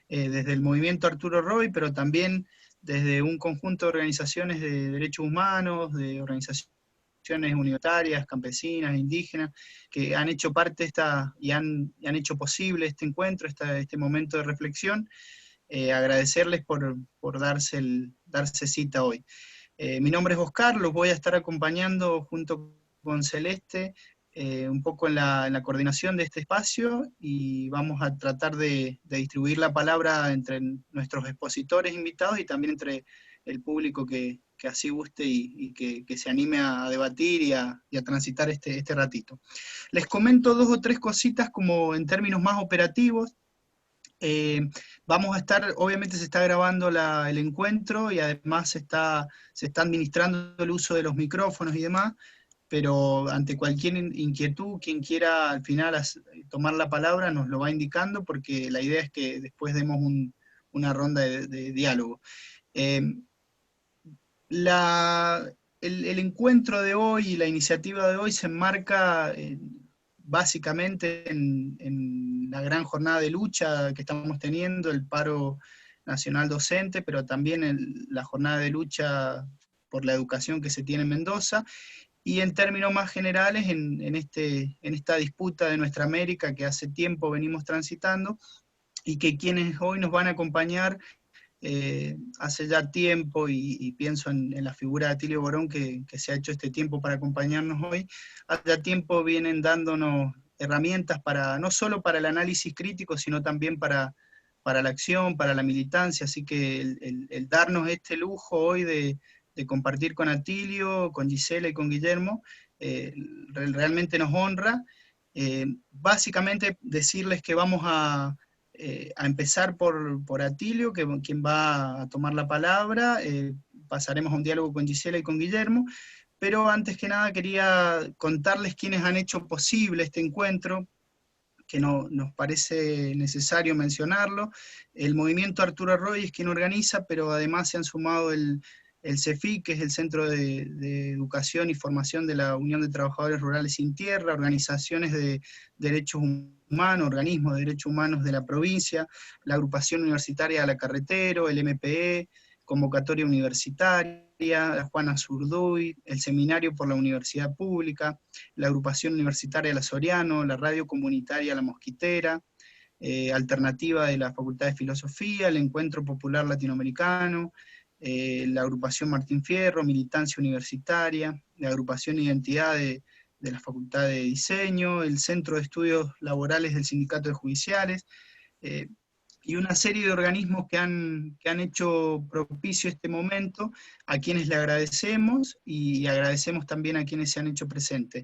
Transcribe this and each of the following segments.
desde el movimiento Arturo Roy, pero también desde un conjunto de organizaciones de derechos humanos, de organizaciones universitarias, campesinas, indígenas, que han hecho parte y han hecho posible este encuentro, este momento de reflexión. Agradecerles por darse cita hoy. Mi nombre es Oscar, los voy a estar acompañando junto con Celeste, un poco en la coordinación de este espacio, y vamos a tratar de distribuir la palabra entre nuestros expositores invitados y también entre el público que así guste y que se anime a debatir y a transitar este ratito. Les comento 2 o 3 cositas como en términos más operativos. Vamos a estar, obviamente se está grabando el encuentro y además se está administrando el uso de los micrófonos y demás, pero ante cualquier inquietud, quien quiera al final tomar la palabra nos lo va indicando, porque la idea es que después demos una ronda de diálogo. El encuentro de hoy y la iniciativa de hoy se enmarca básicamente en la gran jornada de lucha que estamos teniendo, el paro nacional docente, pero también la jornada de lucha por la educación que se tiene en Mendoza, y en términos más generales en esta disputa de nuestra América que hace tiempo venimos transitando, y que quienes hoy nos van a acompañar hace ya tiempo, y pienso en la figura de Atilio Borón, que se ha hecho este tiempo para acompañarnos hoy, hace ya tiempo vienen dándonos herramientas no solo para el análisis crítico, sino también para la acción, para la militancia, así que el darnos este lujo hoy de compartir con Atilio, con Gisela y con Guillermo, realmente nos honra. Básicamente decirles que vamos a empezar por Atilio, quien va a tomar la palabra, pasaremos a un diálogo con Gisela y con Guillermo, pero antes que nada quería contarles quiénes han hecho posible este encuentro, que nos parece necesario mencionarlo. El movimiento Arturo Roy es quien organiza, pero además se han sumado el CEFIC, que es el Centro de Educación y Formación de la Unión de Trabajadores Rurales Sin Tierra, organizaciones de derechos humanos, organismos de derechos humanos de la provincia, la Agrupación Universitaria de la Carretero, el MPE, Convocatoria Universitaria, la Juana Zurduy, el Seminario por la Universidad Pública, la Agrupación Universitaria La Soriano, la Radio Comunitaria La Mosquitera, Alternativa de la Facultad de Filosofía, el Encuentro Popular Latinoamericano, la Agrupación Martín Fierro, Militancia Universitaria, la Agrupación Identidad de la Facultad de Diseño, el Centro de Estudios Laborales del Sindicato de Judiciales, y una serie de organismos que han hecho propicio este momento, a quienes le agradecemos, y agradecemos también a quienes se han hecho presentes.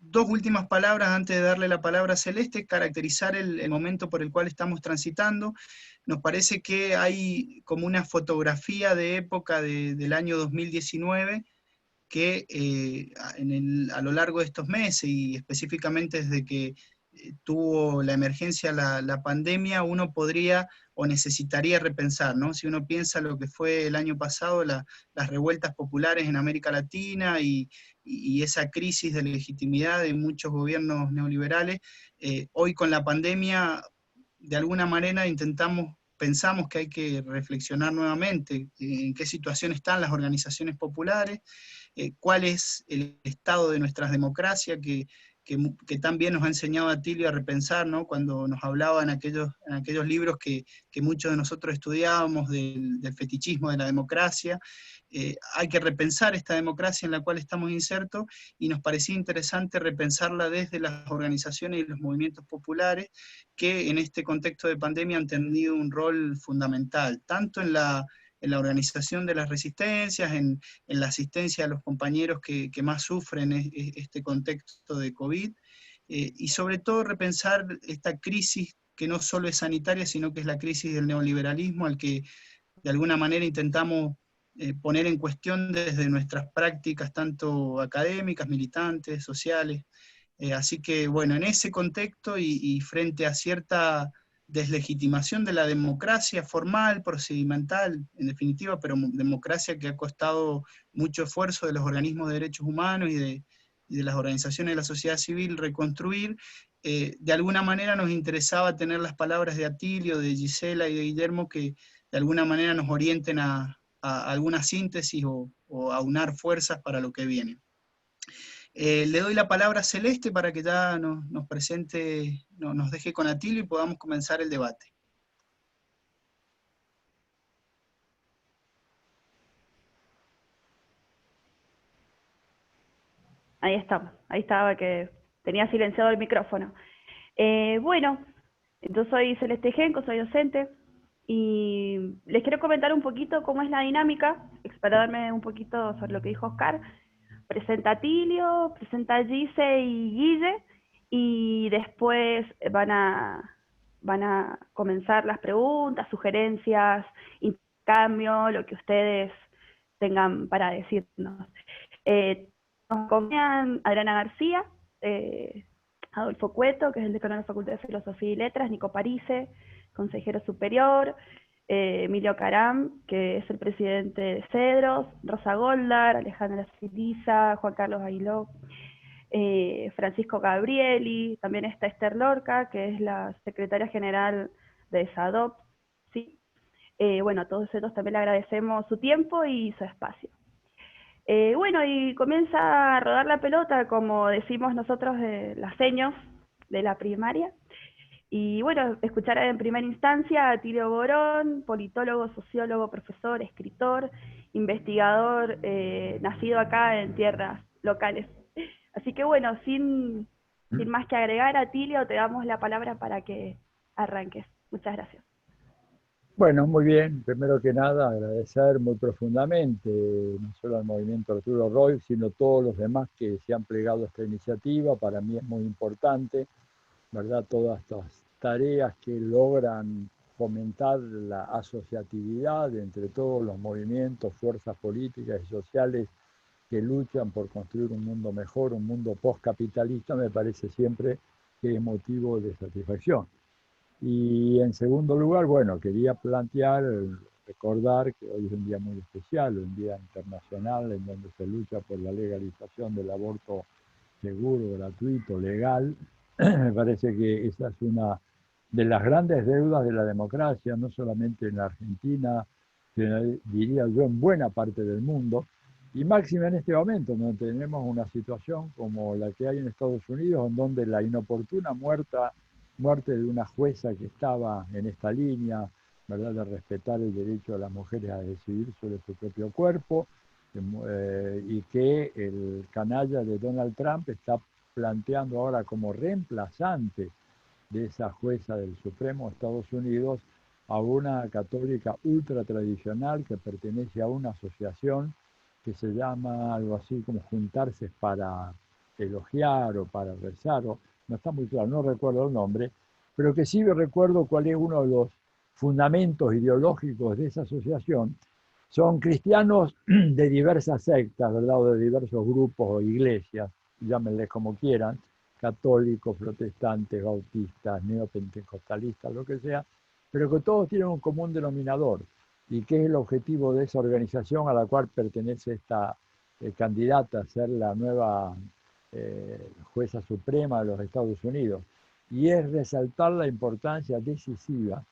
2 últimas palabras antes de darle la palabra a Celeste, caracterizar el momento por el cual estamos transitando. Nos parece que hay como una fotografía de época del año 2019, que a lo largo de estos meses, y específicamente desde que tuvo la emergencia la pandemia, uno podría o necesitaría repensar, ¿no? Si uno piensa lo que fue el año pasado, las revueltas populares en América Latina y esa crisis de legitimidad de muchos gobiernos neoliberales, hoy con la pandemia, de alguna manera pensamos que hay que reflexionar nuevamente en qué situación están las organizaciones populares, cuál es el estado de nuestras democracias, que también nos ha enseñado Atilio a repensar, ¿no? Cuando nos hablaba en aquellos libros que muchos de nosotros estudiábamos del fetichismo de la democracia. Hay que repensar esta democracia en la cual estamos insertos, y nos parecía interesante repensarla desde las organizaciones y los movimientos populares, que en este contexto de pandemia han tenido un rol fundamental, tanto en la organización de las resistencias, en la asistencia a los compañeros que más sufren este contexto de COVID, y sobre todo repensar esta crisis que no solo es sanitaria, sino que es la crisis del neoliberalismo, al que de alguna manera intentamos poner en cuestión desde nuestras prácticas, tanto académicas, militantes, sociales. Así que, bueno, en ese contexto y frente a cierta deslegitimación de la democracia formal, procedimental, en definitiva, pero democracia que ha costado mucho esfuerzo de los organismos de derechos humanos y de las organizaciones de la sociedad civil reconstruir, de alguna manera nos interesaba tener las palabras de Atilio, de Gisela y de Guillermo que de alguna manera nos orienten a alguna síntesis o a unar fuerzas para lo que viene. Le doy la palabra a Celeste para que ya nos presente, nos deje con Atilio y podamos comenzar el debate. Ahí estamos, ahí estaba que tenía silenciado el micrófono. Bueno, entonces soy Celeste Genco, soy docente y les quiero comentar un poquito cómo es la dinámica, explorarme un poquito sobre lo que dijo Oscar. Presenta a Tilio, presenta a Gise y Guille y después van a comenzar las preguntas, sugerencias, intercambio, lo que ustedes tengan para decirnos. Nos acompañan Adriana García, Adolfo Cueto, que es el decano de la Facultad de Filosofía y Letras, Nico Parise, consejero superior, Emilio Caram, que es el presidente de Cedros, Rosa Goldar, Alejandra Siliza, Juan Carlos Aguiló, Francisco Gabrieli, también está Esther Lorca, que es la secretaria general de SADOP. ¿Sí? Bueno, a todos ellos también le agradecemos su tiempo y su espacio. Bueno, y comienza a rodar la pelota, como decimos nosotros, las seños de la primaria. Y bueno, escuchar en primera instancia a Tilio Borón, politólogo, sociólogo, profesor, escritor, investigador, nacido acá en tierras locales. Así que bueno, sin más que agregar, a Tilio te damos la palabra para que arranques. Muchas gracias. Bueno, muy bien. Primero que nada, agradecer muy profundamente, no solo al movimiento Arturo Roy, sino a todos los demás que se han plegado a esta iniciativa. Para mí es muy importante, ¿verdad? Todas estas tareas que logran fomentar la asociatividad entre todos los movimientos, fuerzas políticas y sociales que luchan por construir un mundo mejor, un mundo postcapitalista, me parece siempre que es motivo de satisfacción. Y en segundo lugar, bueno, quería plantear, recordar que hoy es un día muy especial, un día internacional en donde se lucha por la legalización del aborto seguro, gratuito, legal. Me parece que esa es una de las grandes deudas de la democracia, no solamente en la Argentina, sino diría yo en buena parte del mundo, y máxima en este momento, donde tenemos una situación como la que hay en Estados Unidos, en donde la inoportuna muerte de una jueza que estaba en esta línea, ¿verdad?, de respetar el derecho de las mujeres a decidir sobre su propio cuerpo, y que el canalla de Donald Trump está planteando ahora como reemplazante de esa jueza del Supremo de Estados Unidos a una católica ultra tradicional que pertenece a una asociación que se llama algo así como Juntarse para Elogiar o para Rezar, o no está muy claro, no recuerdo el nombre, pero que sí recuerdo cuál es uno de los fundamentos ideológicos de esa asociación. Son cristianos de diversas sectas, ¿verdad?, o de diversos grupos o iglesias, llámenles como quieran, católicos, protestantes, bautistas, neopentecostalistas, lo que sea, pero que todos tienen un común denominador, y que es el objetivo de esa organización a la cual pertenece esta candidata a ser la nueva jueza suprema de los Estados Unidos, y es resaltar la importancia decisiva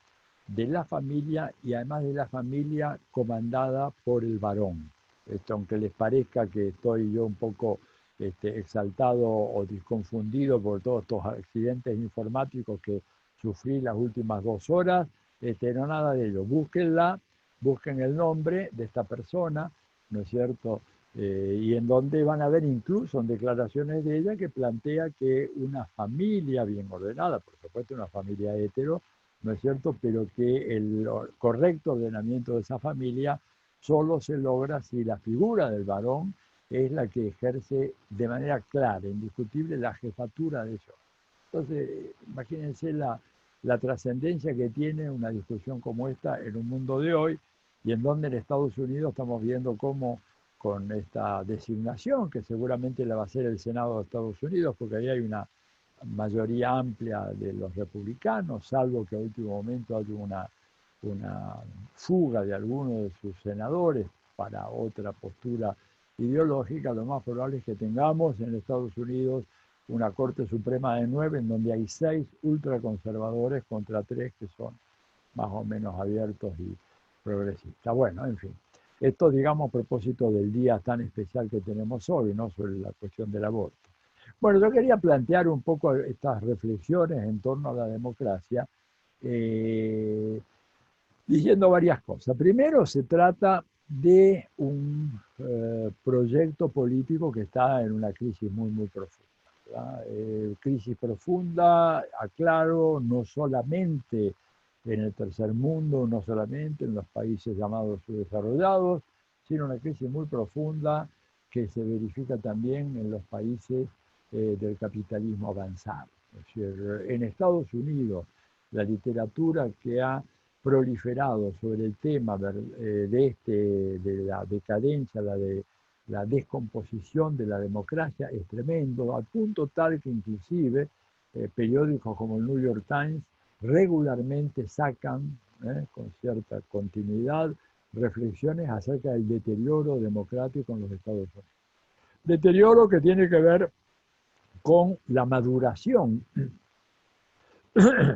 de la familia, y además de la familia comandada por el varón. Esto, aunque les parezca que estoy yo un poco exaltado o confundido por todos estos accidentes informáticos que sufrí las últimas 2 horas, no, nada de ello. Búsquenla, busquen el nombre de esta persona, ¿no es cierto? Y en donde van a ver incluso en declaraciones de ella que plantea que una familia bien ordenada, por supuesto una familia hetero, ¿no es cierto?, pero que el correcto ordenamiento de esa familia solo se logra si la figura del varón es la que ejerce de manera clara, indiscutible, la jefatura de eso. Entonces, imagínense la trascendencia que tiene una discusión como esta en un mundo de hoy, y en donde en Estados Unidos estamos viendo cómo con esta designación, que seguramente la va a hacer el Senado de Estados Unidos, porque ahí hay una mayoría amplia de los republicanos, salvo que a último momento haya una fuga de algunos de sus senadores para otra postura ideológica, lo más probable es que tengamos en Estados Unidos una Corte Suprema de 9 en donde hay 6 ultraconservadores contra 3 que son más o menos abiertos y progresistas. Bueno, en fin. Esto, digamos, a propósito del día tan especial que tenemos hoy, ¿no? Sobre la cuestión del aborto. Bueno, yo quería plantear un poco estas reflexiones en torno a la democracia, diciendo varias cosas. Primero, se trata de un proyecto político que está en una crisis muy, muy profunda. Crisis profunda, aclaro, no solamente en el tercer mundo, no solamente en los países llamados subdesarrollados, sino una crisis muy profunda que se verifica también en los países del capitalismo avanzado. Es decir, en Estados Unidos, la literatura que ha proliferado sobre el tema de la decadencia, la descomposición de la democracia es tremendo, al punto tal que inclusive periódicos como el New York Times regularmente sacan, con cierta continuidad, reflexiones acerca del deterioro democrático en los Estados Unidos. Deterioro que tiene que ver con la maduración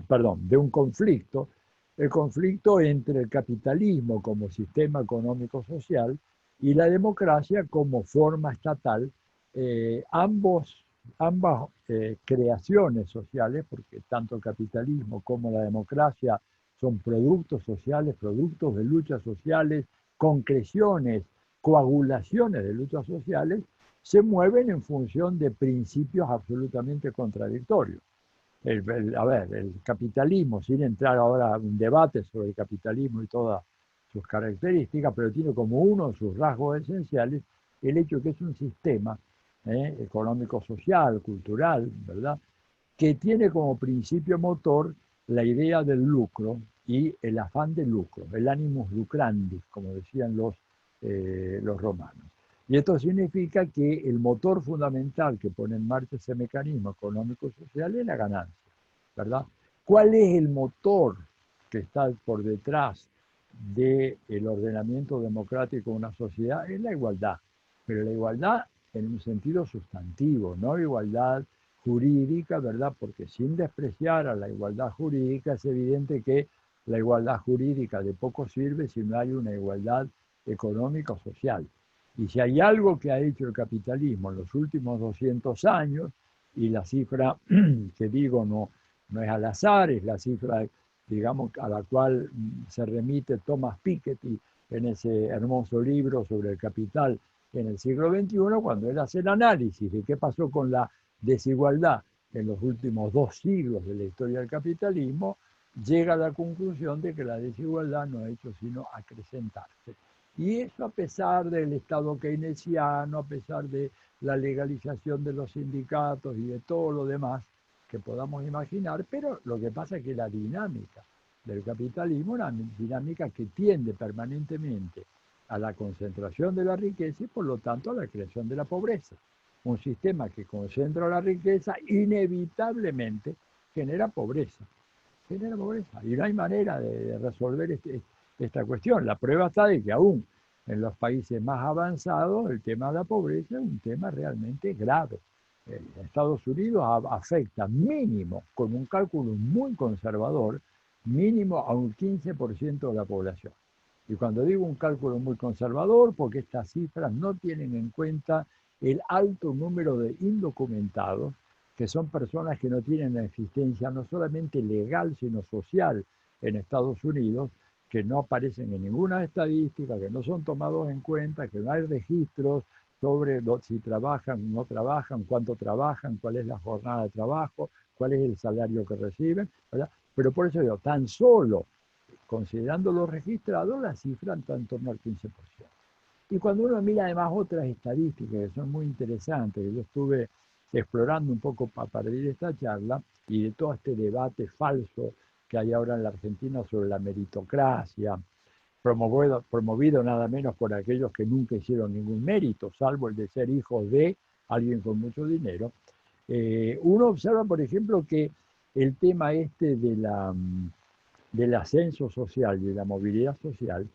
perdón, de un conflicto, el conflicto entre el capitalismo como sistema económico-social y la democracia como forma estatal, ambas creaciones sociales, porque tanto el capitalismo como la democracia son productos sociales, productos de luchas sociales, concreciones, coagulaciones de luchas sociales, se mueven en función de principios absolutamente contradictorios. El capitalismo, sin entrar ahora a un debate sobre el capitalismo y todas sus características, pero tiene como uno de sus rasgos esenciales el hecho de que es un sistema económico, social, cultural, ¿verdad?, que tiene como principio motor la idea del lucro y el afán de lucro, el animus lucrandi, como decían los romanos. Y esto significa que el motor fundamental que pone en marcha ese mecanismo económico-social es la ganancia, ¿verdad? ¿Cuál es el motor que está por detrás del ordenamiento democrático de una sociedad? Es la igualdad, pero la igualdad en un sentido sustantivo, no igualdad jurídica, ¿verdad? Porque sin despreciar a la igualdad jurídica, es evidente que la igualdad jurídica de poco sirve si no hay una igualdad económica o social. Y si hay algo que ha hecho el capitalismo en los últimos 200 años, y la cifra que digo no es al azar, es la cifra, digamos, a la cual se remite Thomas Piketty en ese hermoso libro sobre el capital en el siglo XXI, cuando él hace el análisis de qué pasó con la desigualdad en los últimos 2 siglos de la historia del capitalismo, llega a la conclusión de que la desigualdad no ha hecho sino acrecentarse. Y eso a pesar del Estado keynesiano, a pesar de la legalización de los sindicatos y de todo lo demás que podamos imaginar, pero lo que pasa es que la dinámica del capitalismo es una dinámica que tiende permanentemente a la concentración de la riqueza y por lo tanto a la creación de la pobreza. Un sistema que concentra la riqueza inevitablemente genera pobreza. Genera pobreza. Y no hay manera de resolver esta cuestión. La prueba está de que aún en los países más avanzados el tema de la pobreza es un tema realmente grave. En Estados Unidos afecta mínimo, con un cálculo muy conservador, mínimo a un 15% de la población. Y cuando digo un cálculo muy conservador, porque estas cifras no tienen en cuenta el alto número de indocumentados, que son personas que no tienen existencia no solamente legal, sino social en Estados Unidos, que no aparecen en ninguna estadística, que no son tomados en cuenta, que no hay registros sobre si trabajan, no trabajan, cuánto trabajan, cuál es la jornada de trabajo, cuál es el salario que reciben, ¿verdad? Pero por eso digo, tan solo considerando los registrados, la cifra está en torno al 15%. Y cuando uno mira además otras estadísticas que son muy interesantes, que yo estuve explorando un poco para partir esta charla, y de todo este debate falso que hay ahora en la Argentina sobre la meritocracia, promovido nada menos por aquellos que nunca hicieron ningún mérito, salvo el de ser hijos de alguien con mucho dinero, uno observa, por ejemplo, que el tema este del ascenso social y de la movilidad social,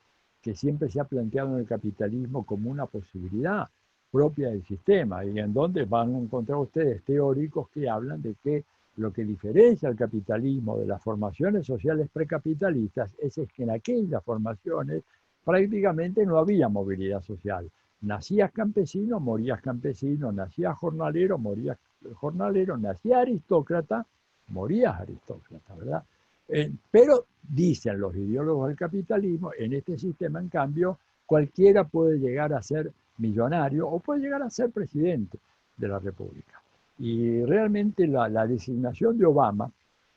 que siempre se ha planteado en el capitalismo como una posibilidad, propia del sistema, y en donde van a encontrar ustedes teóricos que hablan de que lo que diferencia al capitalismo de las formaciones sociales precapitalistas es que en aquellas formaciones prácticamente no había movilidad social. Nacías campesino, morías campesino, nacías jornalero, morías jornalero, nacías aristócrata, morías aristócrata, ¿verdad? Pero dicen los ideólogos del capitalismo, en este sistema, en cambio, cualquiera puede llegar a ser millonario o puede llegar a ser presidente de la República. Y realmente la designación de Obama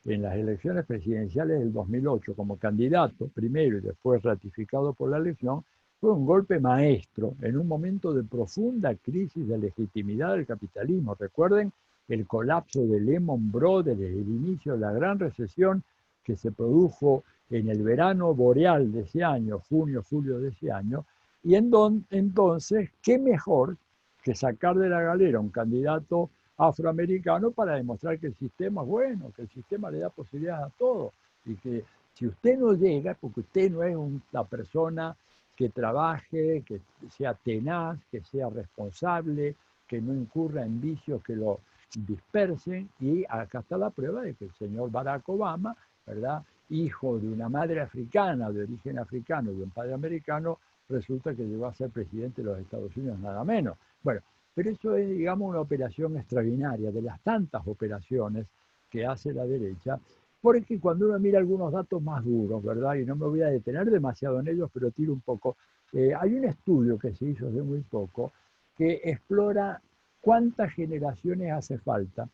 en las elecciones presidenciales del 2008 como candidato, primero y después ratificado por la elección, fue un golpe maestro en un momento de profunda crisis de legitimidad del capitalismo. Recuerden el colapso de Lehman Brothers desde el inicio de la gran recesión que se produjo en el verano boreal de ese año, junio, julio de ese año, y entonces, ¿qué mejor que sacar de la galera un candidato afroamericano para demostrar que el sistema es bueno, que el sistema le da posibilidades a todos, y que si usted no llega, porque usted no es una persona que trabaje, que sea tenaz, que sea responsable, que no incurra en vicios que lo dispersen, y acá está la prueba de que el señor Barack Obama, ¿verdad?, hijo de una madre africana, de origen africano, y de un padre americano, resulta que llegó a ser presidente de los Estados Unidos, nada menos. Bueno, pero eso es, digamos, una operación extraordinaria, de las tantas operaciones que hace la derecha, porque cuando uno mira algunos datos más duros, ¿verdad?, y no me voy a detener demasiado en ellos, pero tiro un poco, hay un estudio que se hizo hace muy poco que explora cuántas generaciones hace falta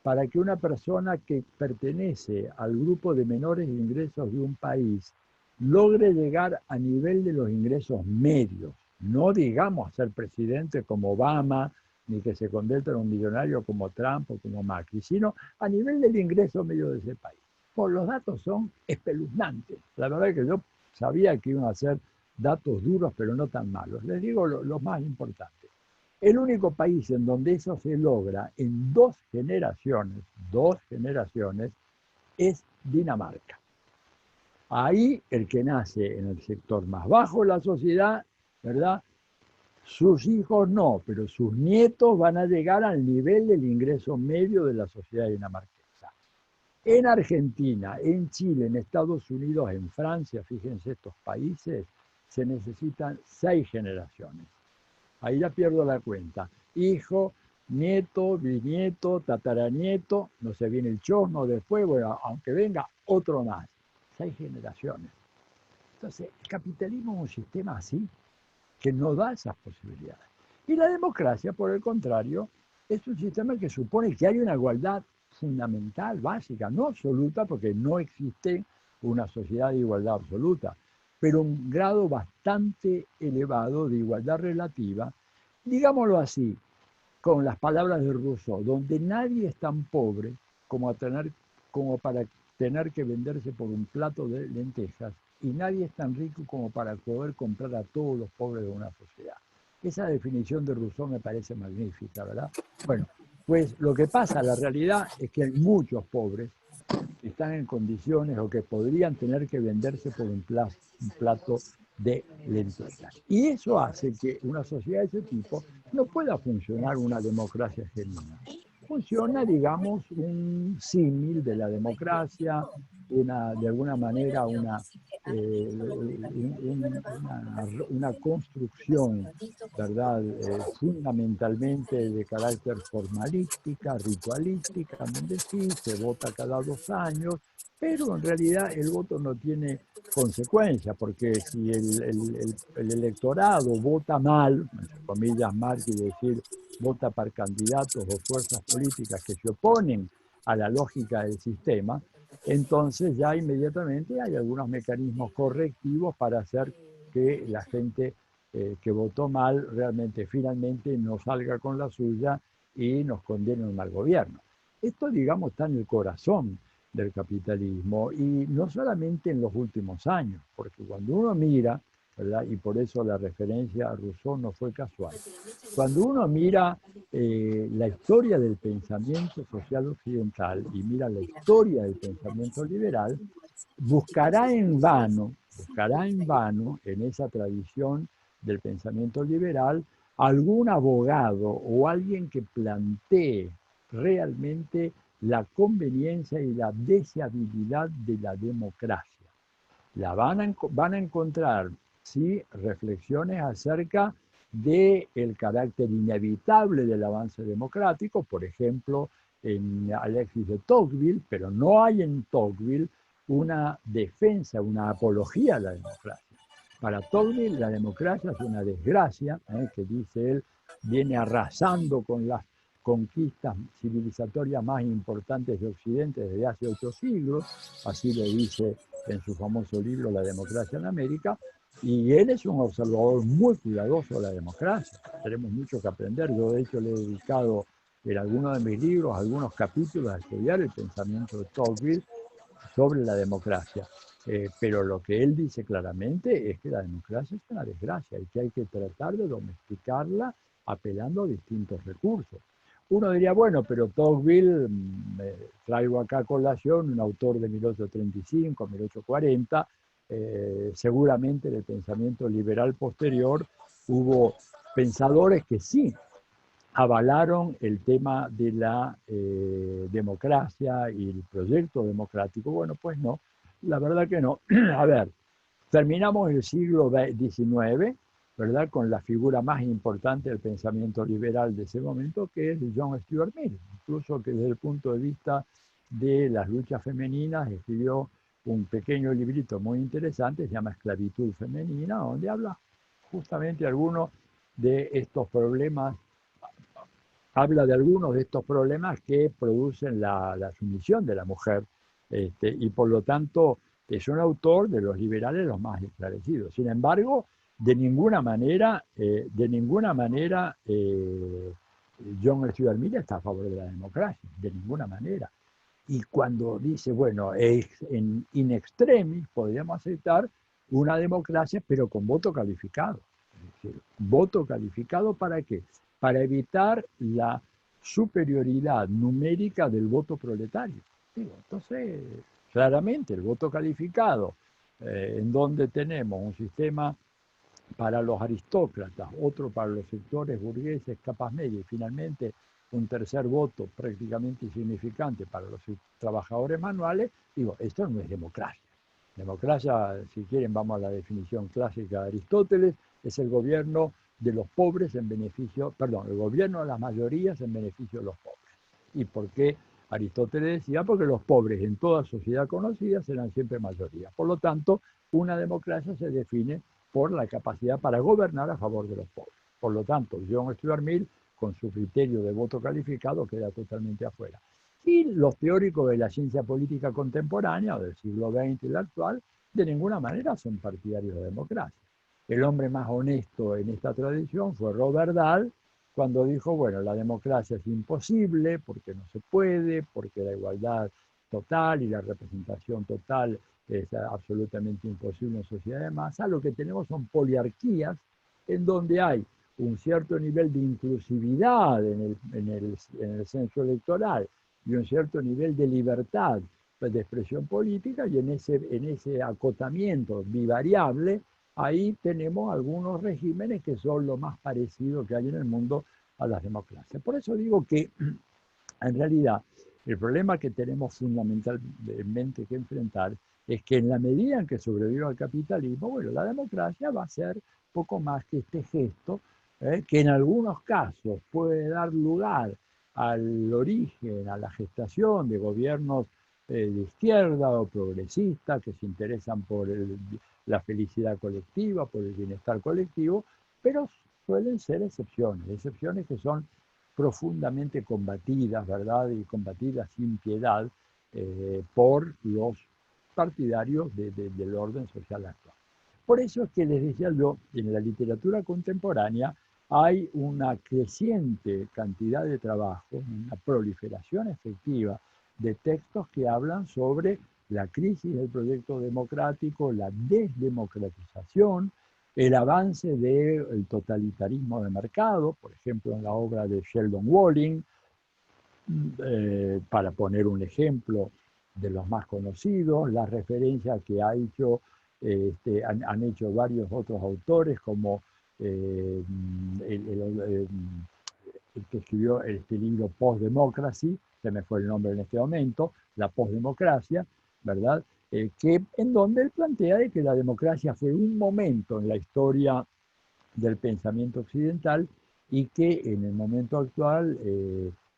para que una persona que pertenece al grupo de menores ingresos de un país logre llegar a nivel de los ingresos medios, no digamos ser presidente como Obama, ni que se convierta en un millonario como Trump o como Macri, sino a nivel del ingreso medio de ese país. Pues los datos son espeluznantes. La verdad es que yo sabía que iban a ser datos duros, pero no tan malos. Les digo lo más importante. El único país en donde eso se logra en dos generaciones, es Dinamarca. Ahí el que nace en el sector más bajo de la sociedad, ¿verdad?, sus hijos no, pero sus nietos van a llegar al nivel del ingreso medio de la sociedad dinamarquesa. En Argentina, en Chile, en Estados Unidos, en Francia, fíjense estos países, se necesitan 6 generaciones. Ahí ya pierdo la cuenta. Hijo, nieto, bisnieto, tataranieto, no se viene el chosno después, bueno, aunque venga otro más. 6 generaciones. Entonces, el capitalismo es un sistema así, que no da esas posibilidades. Y la democracia, por el contrario, es un sistema que supone que hay una igualdad fundamental, básica, no absoluta, porque no existe una sociedad de igualdad absoluta, pero un grado bastante elevado de igualdad relativa, digámoslo así, con las palabras de Rousseau, donde nadie es tan pobre como para tener que venderse por un plato de lentejas, y nadie es tan rico como para poder comprar a todos los pobres de una sociedad. Esa definición de Rousseau me parece magnífica, ¿verdad? Bueno, pues lo que pasa, la realidad es que hay muchos pobres que están en condiciones o que podrían tener que venderse por un plato de lentejas. Y eso hace que una sociedad de ese tipo no pueda funcionar una democracia genuina. Funciona, digamos, un símil de la democracia, de alguna manera una construcción, ¿verdad?, fundamentalmente de carácter formalística, ritualística, donde sí se vota cada 2 años, pero en realidad el voto no tiene consecuencias, porque si el electorado vota mal, entre comillas mal, quiere decir vota para candidatos o fuerzas políticas que se oponen a la lógica del sistema, entonces ya inmediatamente hay algunos mecanismos correctivos para hacer que la gente que votó mal realmente finalmente no salga con la suya y nos condene un mal gobierno. Esto, digamos, está en el corazón del capitalismo, y no solamente en los últimos años, porque cuando uno mira, ¿verdad?, y por eso la referencia a Rousseau no fue casual, cuando uno mira la historia del pensamiento social occidental y mira la historia del pensamiento liberal, buscará en vano en esa tradición del pensamiento liberal algún abogado o alguien que plantee realmente la conveniencia y la deseabilidad de la democracia. Van a encontrar, sí, reflexiones acerca del carácter inevitable del avance democrático, por ejemplo, en Alexis de Tocqueville, pero no hay en Tocqueville una defensa, una apología a la democracia. Para Tocqueville la democracia es una desgracia, que dice él, viene arrasando con las conquistas civilizatorias más importantes de Occidente desde hace 8 siglos, así lo dice en su famoso libro La democracia en América, y él es un observador muy cuidadoso de la democracia. Tenemos mucho que aprender. Yo, de hecho, le he dedicado en algunos de mis libros algunos capítulos a estudiar el pensamiento de Tocqueville sobre la democracia. Pero lo que él dice claramente es que la democracia es una desgracia y que hay que tratar de domesticarla apelando a distintos recursos. Uno diría, bueno, pero Tocqueville, traigo acá a colación un autor de 1835, 1840, seguramente en el pensamiento liberal posterior hubo pensadores que sí avalaron el tema de la democracia y el proyecto democrático. Bueno, pues no, la verdad que no. A ver, terminamos el siglo XIX, ¿verdad?, con la figura más importante del pensamiento liberal de ese momento, que es John Stuart Mill, incluso que desde el punto de vista de las luchas femeninas escribió un pequeño librito muy interesante, se llama Esclavitud Femenina, donde habla justamente algunos de estos problemas, habla de algunos de estos problemas que producen la sumisión de la mujer, y por lo tanto es un autor de los liberales los más esclarecidos. Sin embargo, de ninguna manera John Stuart Mill está a favor de la democracia, de ninguna manera. Y cuando dice, bueno, in extremis podríamos aceptar una democracia, pero con voto calificado. Es decir, voto calificado, ¿para qué? Para evitar la superioridad numérica del voto proletario. Digo, entonces, claramente el voto calificado, en donde tenemos un sistema para los aristócratas, otro para los sectores burgueses, capas medias, y finalmente un tercer voto prácticamente insignificante para los trabajadores manuales, digo, esto no es democracia. Democracia, si quieren, vamos a la definición clásica de Aristóteles, es el gobierno de los pobres en beneficio, perdón, el gobierno de las mayorías en beneficio de los pobres. ¿Y por qué Aristóteles decía? Porque los pobres en toda sociedad conocida serán siempre mayoría. Por lo tanto, una democracia se define por la capacidad para gobernar a favor de los pobres. Por lo tanto, John Stuart Mill, con su criterio de voto calificado, queda totalmente afuera. Y los teóricos de la ciencia política contemporánea, o del siglo XX y el actual, de ninguna manera son partidarios de democracia. El hombre más honesto en esta tradición fue Robert Dahl, cuando dijo, bueno, la democracia es imposible, porque no se puede, porque la igualdad total y la representación total es absolutamente imposible en sociedad de masa. Lo que tenemos son poliarquías en donde hay un cierto nivel de inclusividad en el censo electoral y un cierto nivel de libertad de expresión política, y en ese acotamiento bivariable, ahí tenemos algunos regímenes que son lo más parecido que hay en el mundo a las democracias. Por eso digo que, en realidad, el problema que tenemos fundamentalmente que enfrentar es que en la medida en que sobreviva el capitalismo, bueno, la democracia va a ser poco más que este gesto, que en algunos casos puede dar lugar al origen, a la gestación de gobiernos de izquierda o progresistas que se interesan por la felicidad colectiva, por el bienestar colectivo, pero suelen ser excepciones que son profundamente combatidas, ¿verdad? Y combatidas sin piedad por los partidarios del orden social actual. Por eso es que les decía yo, en la literatura contemporánea hay una creciente cantidad de trabajos, una proliferación efectiva de textos que hablan sobre la crisis del proyecto democrático, la desdemocratización, el avance del totalitarismo de mercado, por ejemplo, en la obra de Sheldon Walling, para poner un ejemplo de los más conocidos, la referencia que han hecho varios otros autores, como el que escribió este libro Post-Democracy, se me fue el nombre en este momento, la postdemocracia, ¿verdad? En donde él plantea de que la democracia fue un momento en la historia del pensamiento occidental y que en el momento actual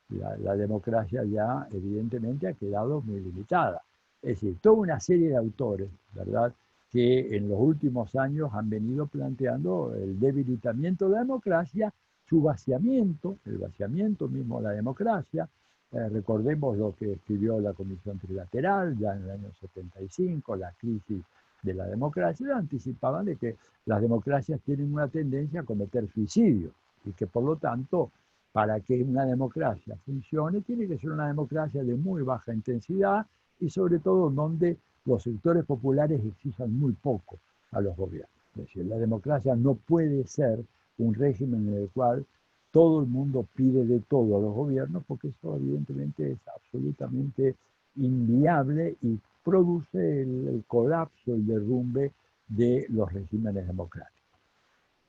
la democracia ya evidentemente ha quedado muy limitada. Es decir, toda una serie de autores, ¿verdad?, que en los últimos años han venido planteando el debilitamiento de la democracia, su vaciamiento, el vaciamiento mismo de la democracia. Recordemos lo que escribió la Comisión Trilateral ya en el año 75, la crisis de la democracia, anticipaban de que las democracias tienen una tendencia a cometer suicidio y que por lo tanto, para que una democracia funcione, tiene que ser una democracia de muy baja intensidad y sobre todo donde los sectores populares exijan muy poco a los gobiernos. Es decir, la democracia no puede ser un régimen en el cual todo el mundo pide de todo a los gobiernos, porque eso evidentemente es absolutamente inviable y produce el colapso, el derrumbe de los regímenes democráticos.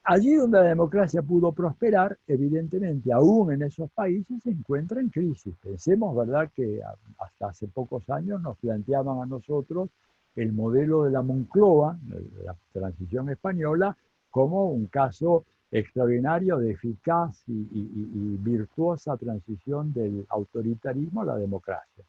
Allí donde la democracia pudo prosperar, evidentemente, aún en esos países se encuentra en crisis. Pensemos, ¿verdad?, que hasta hace pocos años nos planteaban a nosotros el modelo de la Moncloa, la transición española, como un caso extraordinario de eficaz y virtuosa transición del autoritarismo a la democracia.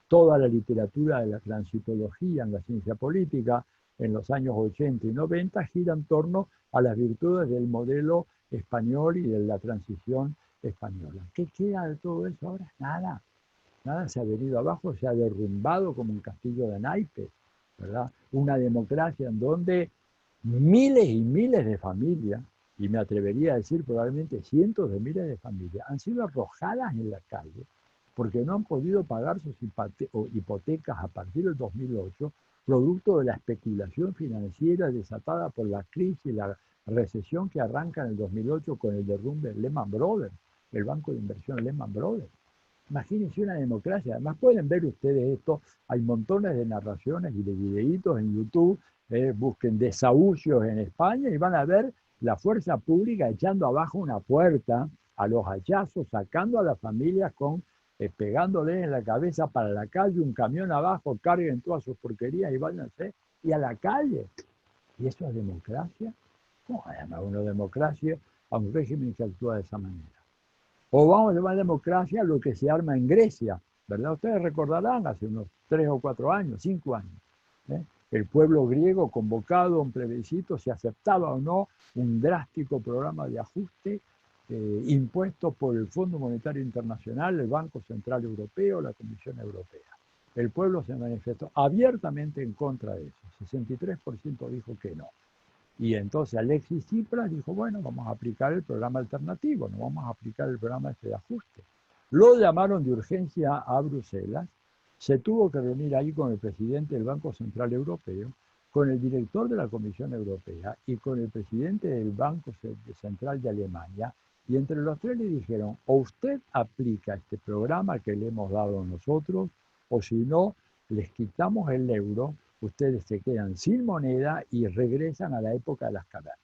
Toda la literatura de la transitología en la ciencia política en los años 80 y 90 gira en torno a las virtudes del modelo español y de la transición española. ¿Qué queda de todo eso ahora? Nada. Nada, se ha venido abajo, se ha derrumbado como un castillo de naipes, ¿verdad? Una democracia en donde miles y miles de familias, y me atrevería a decir probablemente cientos de miles de familias, han sido arrojadas en la calle porque no han podido pagar sus hipotecas a partir del 2008, producto de la especulación financiera desatada por la crisis y la recesión que arranca en el 2008 con el derrumbe de Lehman Brothers, el banco de inversión Lehman Brothers. Imagínense una democracia. Además pueden ver ustedes esto, hay montones de narraciones y de videitos en YouTube, busquen desahucios en España y van a ver la fuerza pública echando abajo una puerta a los hachazos, sacando a las familias pegándoles en la cabeza para la calle, un camión abajo, carguen todas sus porquerías y váyanse, y a la calle. ¿Y eso es democracia? ¿Cómo se llama una democracia a un régimen que actúa de esa manera? O vamos a llamar democracia lo que se arma en Grecia, ¿verdad? Ustedes recordarán hace unos 3 o 4 años, 5 años, el pueblo griego convocado a un plebiscito si aceptaba o no un drástico programa de ajuste impuesto por el Fondo Monetario Internacional, el Banco Central Europeo, la Comisión Europea. El pueblo se manifestó abiertamente en contra de eso. 63% dijo que no. Y entonces Alexis Tsipras dijo, bueno, vamos a aplicar el programa alternativo, no vamos a aplicar el programa de ajuste. Lo llamaron de urgencia a Bruselas, se tuvo que reunir ahí con el presidente del Banco Central Europeo, con el director de la Comisión Europea y con el presidente del Banco Central de Alemania, y entre los tres le dijeron, o usted aplica este programa que le hemos dado nosotros, o si no, les quitamos el euro, ustedes se quedan sin moneda y regresan a la época de las cavernas.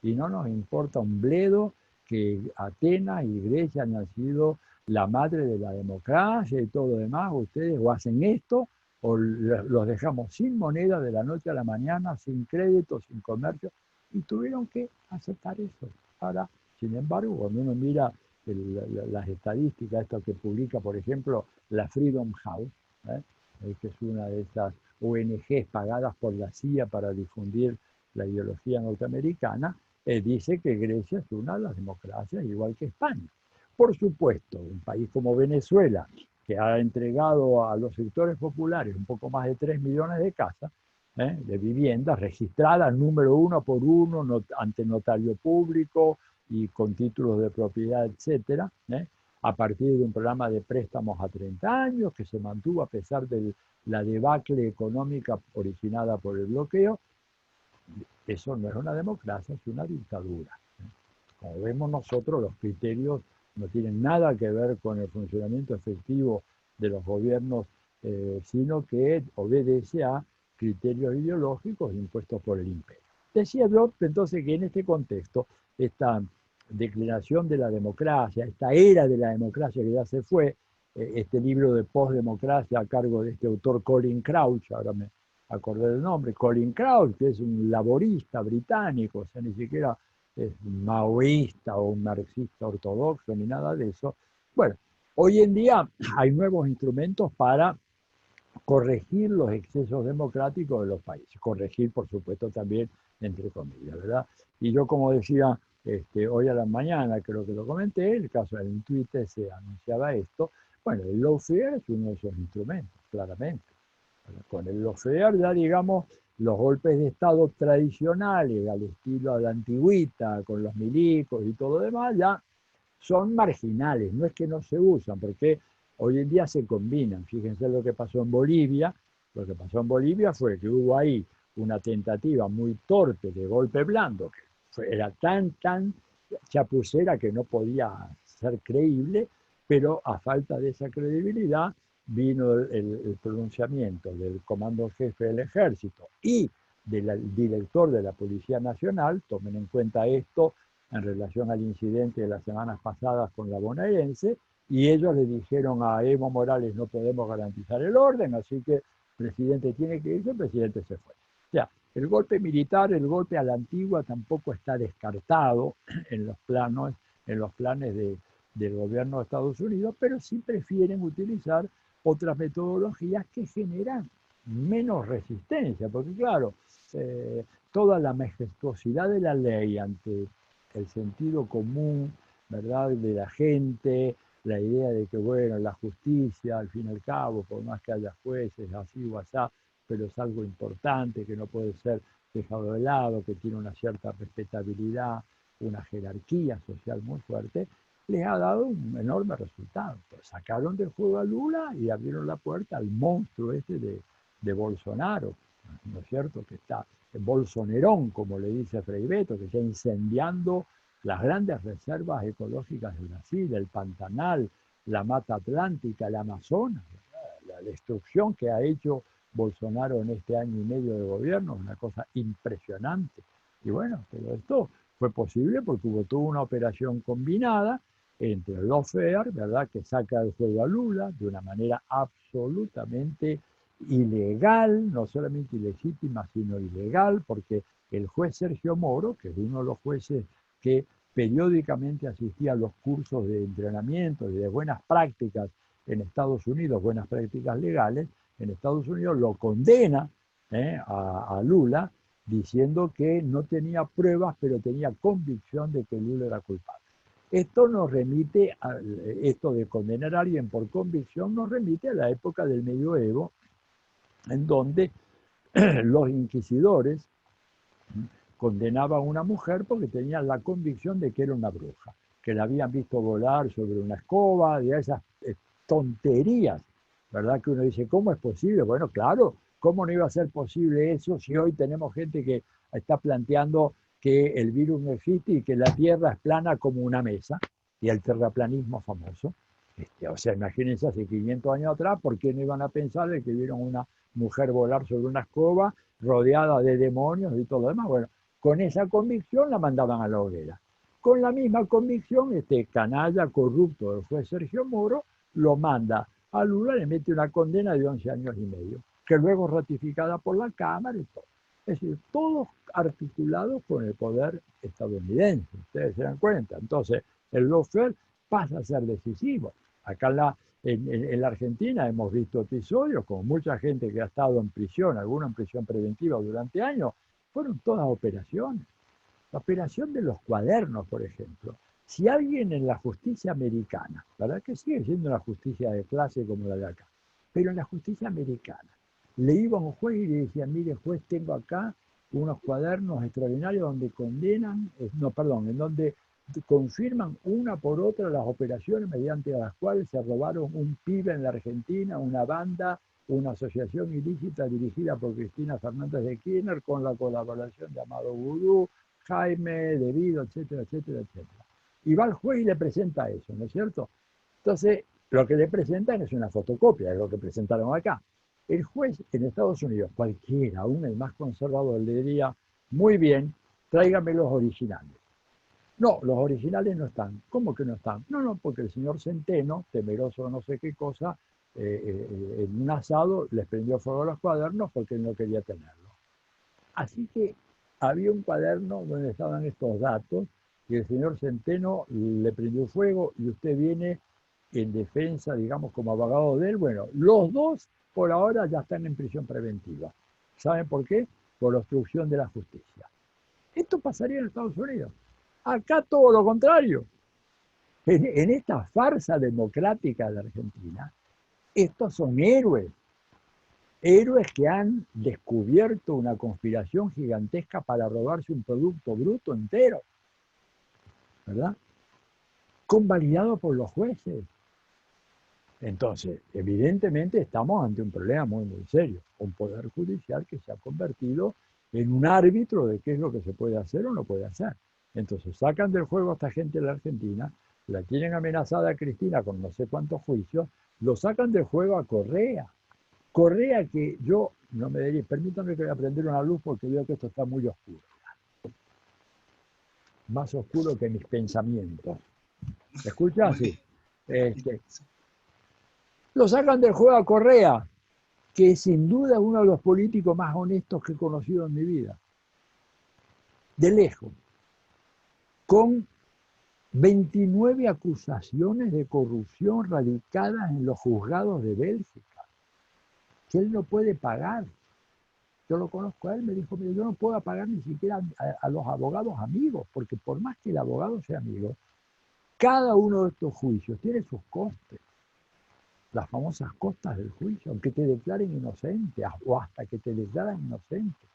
Y no nos importa un bledo que Atenas y Grecia han sido la madre de la democracia y todo lo demás, ustedes o hacen esto o los dejamos sin moneda de la noche a la mañana, sin crédito, sin comercio, y tuvieron que aceptar eso. Ahora, sin embargo, cuando uno mira las estadísticas, esto que publica, por ejemplo, la Freedom House, que es una de esas ONGs pagadas por la CIA para difundir la ideología norteamericana, dice que Grecia es una de las democracias igual que España. Por supuesto, un país como Venezuela, que ha entregado a los sectores populares un poco más de 3 millones de casas, de viviendas registradas número uno por uno, ante notario público y con títulos de propiedad, etcétera, a partir de un programa de préstamos a 30 años que se mantuvo a pesar de la debacle económica originada por el bloqueo. Eso no es una democracia, es una dictadura. Como vemos nosotros, los criterios no tienen nada que ver con el funcionamiento efectivo de los gobiernos, sino que obedece a criterios ideológicos impuestos por el imperio. decía yo entonces que en este contexto, esta declinación de la democracia, esta era de la democracia que ya se fue, este libro de postdemocracia a cargo de este autor Colin Crouch, ahora me acordé del nombre, Colin Crouch, que es un laborista británico, o sea, ni siquiera es maoísta o un marxista ortodoxo ni nada de eso. Bueno, hoy en día hay nuevos instrumentos para corregir los excesos democráticos de los países. Corregir, por supuesto, también entre comillas, ¿verdad? Y yo, como decía hoy a la mañana, creo que lo comenté, el caso en Twitter se anunciaba esto. Bueno, el lawfare es uno de esos instrumentos, claramente. Con el lawfare ya, digamos, los golpes de Estado tradicionales, al estilo de la antigüita, con los milicos y todo lo demás, ya son marginales, no es que no se usan, porque hoy en día se combinan. Fíjense lo que pasó en Bolivia. Lo que pasó en Bolivia fue que hubo ahí una tentativa muy torpe de golpe blando, que era tan chapucera que no podía ser creíble, pero a falta de esa credibilidad vino el pronunciamiento del comando jefe del ejército y del director de la Policía Nacional. Tomen en cuenta esto en relación al incidente de las semanas pasadas con la bonaerense, y ellos le dijeron a Evo Morales: no podemos garantizar el orden, así que el presidente tiene que irse. El presidente se fue. O sea, el golpe militar, el golpe a la antigua, tampoco está descartado en los planes del gobierno de Estados Unidos, pero sí prefieren utilizar otras metodologías que generan menos resistencia, porque claro, toda la majestuosidad de la ley ante el sentido común, ¿verdad?, de la gente, la idea de que, bueno, la justicia, al fin y al cabo, por más que haya jueces, así o asá, pero es algo importante, que no puede ser dejado de lado, que tiene una cierta respetabilidad, una jerarquía social muy fuerte, les ha dado un enorme resultado. Pues sacaron del juego a Lula y abrieron la puerta al monstruo este de Bolsonaro, ¿no es cierto?, que está bolsonerón, como le dice Frei Beto, que está incendiando las grandes reservas ecológicas de Brasil, el Pantanal, la Mata Atlántica, el Amazonas. La destrucción que ha hecho Bolsonaro en este año y medio de gobierno es una cosa impresionante. Y bueno, pero esto fue posible porque hubo toda una operación combinada entre el lawfare, ¿verdad?, que saca del juego a Lula de una manera absolutamente ilegal, no solamente ilegítima, sino ilegal, porque el juez Sergio Moro, que es uno de los jueces que periódicamente asistía a los cursos de entrenamiento y de buenas prácticas en Estados Unidos, buenas prácticas legales, en Estados Unidos lo condena a Lula, diciendo que no tenía pruebas, pero tenía convicción de que Lula era culpable. Esto nos remite, esto de condenar a alguien por convicción, nos remite a la época del medioevo, en donde los inquisidores condenaban a una mujer porque tenían la convicción de que era una bruja, que la habían visto volar sobre una escoba, de esas tonterías, ¿verdad? Que uno dice, ¿cómo es posible? Bueno, claro, ¿cómo no iba a ser posible eso si hoy tenemos gente que está planteando que el virus no existe y que la Tierra es plana como una mesa, y el terraplanismo famoso? O sea, imagínense hace 500 años atrás, ¿por qué no iban a pensar de que vieron una mujer volar sobre una escoba rodeada de demonios y todo lo demás? Bueno, con esa convicción la mandaban a la hoguera. Con la misma convicción, este canalla corrupto del juez Sergio Moro lo manda a Lula, le mete una condena de 11 años y medio, que luego es ratificada por la Cámara y todo. Es decir, todos articulados con el poder estadounidense, ustedes se dan cuenta. Entonces, el lawfare pasa a ser decisivo. Acá en la Argentina hemos visto episodios con mucha gente que ha estado en prisión, algunos en prisión preventiva durante años, fueron todas operaciones. La operación de los cuadernos, por ejemplo. Si alguien en la justicia americana, ¿verdad?, que sigue siendo una justicia de clase como la de acá, pero en la justicia americana, le iba a un juez y le decía, mire juez, tengo acá unos cuadernos extraordinarios donde condenan, en donde confirman una por otra las operaciones mediante las cuales se robaron un pibe en la Argentina, una banda, una asociación ilícita dirigida por Cristina Fernández de Kirchner con la colaboración de Amado Vudú, Jaime, Debido, etcétera, etcétera, etcétera. Y va al juez y le presenta eso, ¿no es cierto? Entonces, lo que le presentan es una fotocopia de lo que presentaron acá. El juez en Estados Unidos, cualquiera, aún el más conservador, le diría, muy bien, tráigame los originales. No, los originales no están. ¿Cómo que no están? No, no, porque el señor Centeno, temeroso de no sé qué cosa, en un asado les prendió fuego a los cuadernos porque él no quería tenerlos. Así que había un cuaderno donde estaban estos datos y el señor Centeno le prendió fuego y usted viene en defensa, digamos, como abogado de él. Bueno, los dos por ahora ya están en prisión preventiva. ¿Saben por qué? Por obstrucción de la justicia. Esto pasaría en Estados Unidos. Acá todo lo contrario. En esta farsa democrática de Argentina, estos son héroes. Héroes que han descubierto una conspiración gigantesca para robarse un producto bruto entero, ¿verdad? Convalidado por los jueces. Entonces, evidentemente estamos ante un problema muy, muy serio. Un poder judicial que se ha convertido en un árbitro de qué es lo que se puede hacer o no puede hacer. Entonces, sacan del juego a esta gente de la Argentina, la tienen amenazada a Cristina con no sé cuántos juicios, lo sacan del juego a Correa. Correa que yo, no me diréis, permítanme que voy a prender una luz porque veo que esto está muy oscuro. Más oscuro que mis pensamientos. ¿Me escuchas? Sí. Lo sacan del juego a Correa, que es sin duda uno de los políticos más honestos que he conocido en mi vida. De lejos. Con 29 acusaciones de corrupción radicadas en los juzgados de Bélgica, que él no puede pagar. Yo lo conozco a él, me dijo, mire, yo no puedo pagar ni siquiera a los abogados amigos, porque por más que el abogado sea amigo, cada uno de estos juicios tiene sus costes. Las famosas costas del juicio, aunque te declaren inocente o hasta que te declaran inocente,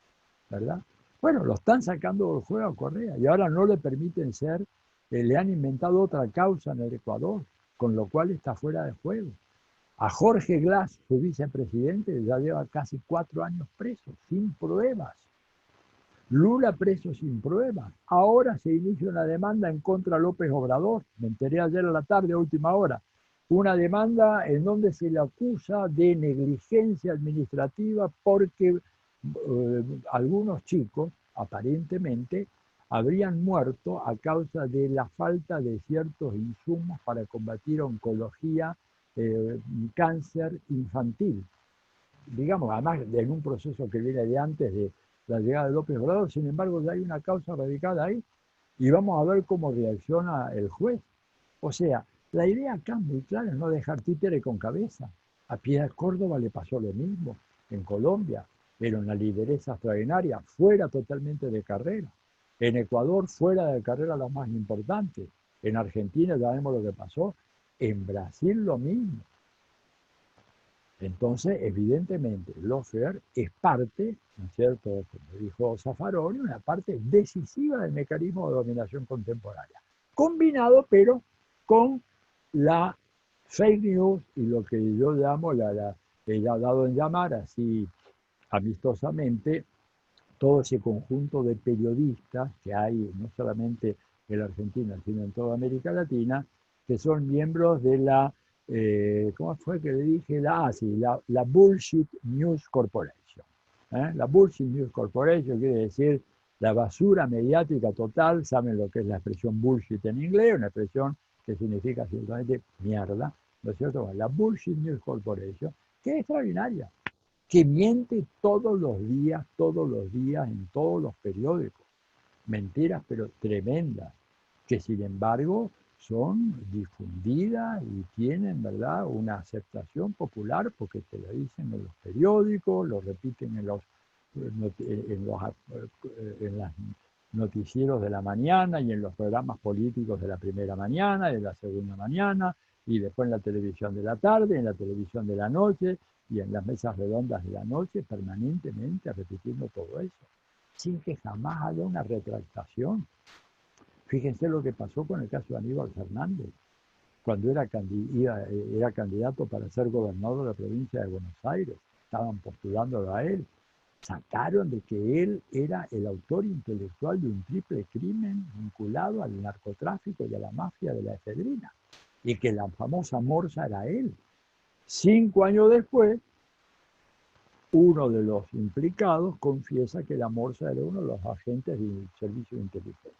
¿verdad? Bueno, lo están sacando del juego a Correa y ahora no le permiten ser, le han inventado otra causa en el Ecuador, con lo cual está fuera de juego. A Jorge Glass, su vicepresidente, ya lleva casi 4 años preso, sin pruebas. Lula preso sin pruebas. Ahora se inicia una demanda en contra de López Obrador. Me enteré ayer a la tarde, a última hora. Una demanda en donde se le acusa de negligencia administrativa porque algunos chicos, aparentemente, habrían muerto a causa de la falta de ciertos insumos para combatir oncología, cáncer infantil. Digamos, además en un proceso que viene de antes de la llegada de López Obrador, sin embargo, ya hay una causa radicada ahí y vamos a ver cómo reacciona el juez. O sea, la idea acá muy clara es no dejar títere con cabeza. A Piedad Córdoba le pasó lo mismo en Colombia. Era una lideresa extraordinaria, fuera totalmente de carrera. En Ecuador, fuera de carrera la más importante. En Argentina ya vemos lo que pasó. En Brasil lo mismo. Entonces, evidentemente, lawfare es parte, ¿no es cierto?, como dijo Zaffaroni, una parte decisiva del mecanismo de dominación contemporánea. Combinado, pero, con la fake news y lo que yo llamo, ella ha dado en llamar así amistosamente, todo ese conjunto de periodistas que hay no solamente en la Argentina, sino en toda América Latina, que son miembros de la, ¿cómo fue que le dije? La Bullshit News Corporation. La Bullshit News Corporation quiere decir la basura mediática total. Saben lo que es la expresión bullshit en inglés, una expresión que significa ciertamente mierda, ¿no es cierto? Bueno, la Bullshit News Corporation, que es extraordinaria, que miente todos los días, en todos los periódicos. Mentiras, pero tremendas, que sin embargo son difundidas y tienen, ¿verdad?, una aceptación popular porque te lo dicen en los periódicos, lo repiten en los noticieros de la mañana y en los programas políticos de la primera mañana, de la segunda mañana, y después en la televisión de la tarde, en la televisión de la noche, y en las mesas redondas de la noche, permanentemente repitiendo todo eso, sin que jamás haya una retractación. Fíjense lo que pasó con el caso de Aníbal Fernández, cuando era candidato para ser gobernador de la provincia de Buenos Aires, estaban postulándolo a él, sacaron de que él era el autor intelectual de un triple crimen vinculado al narcotráfico y a la mafia de la efedrina, y que la famosa morsa era él. 5 años después, uno de los implicados confiesa que la Morsa era uno de los agentes del servicio de inteligencia.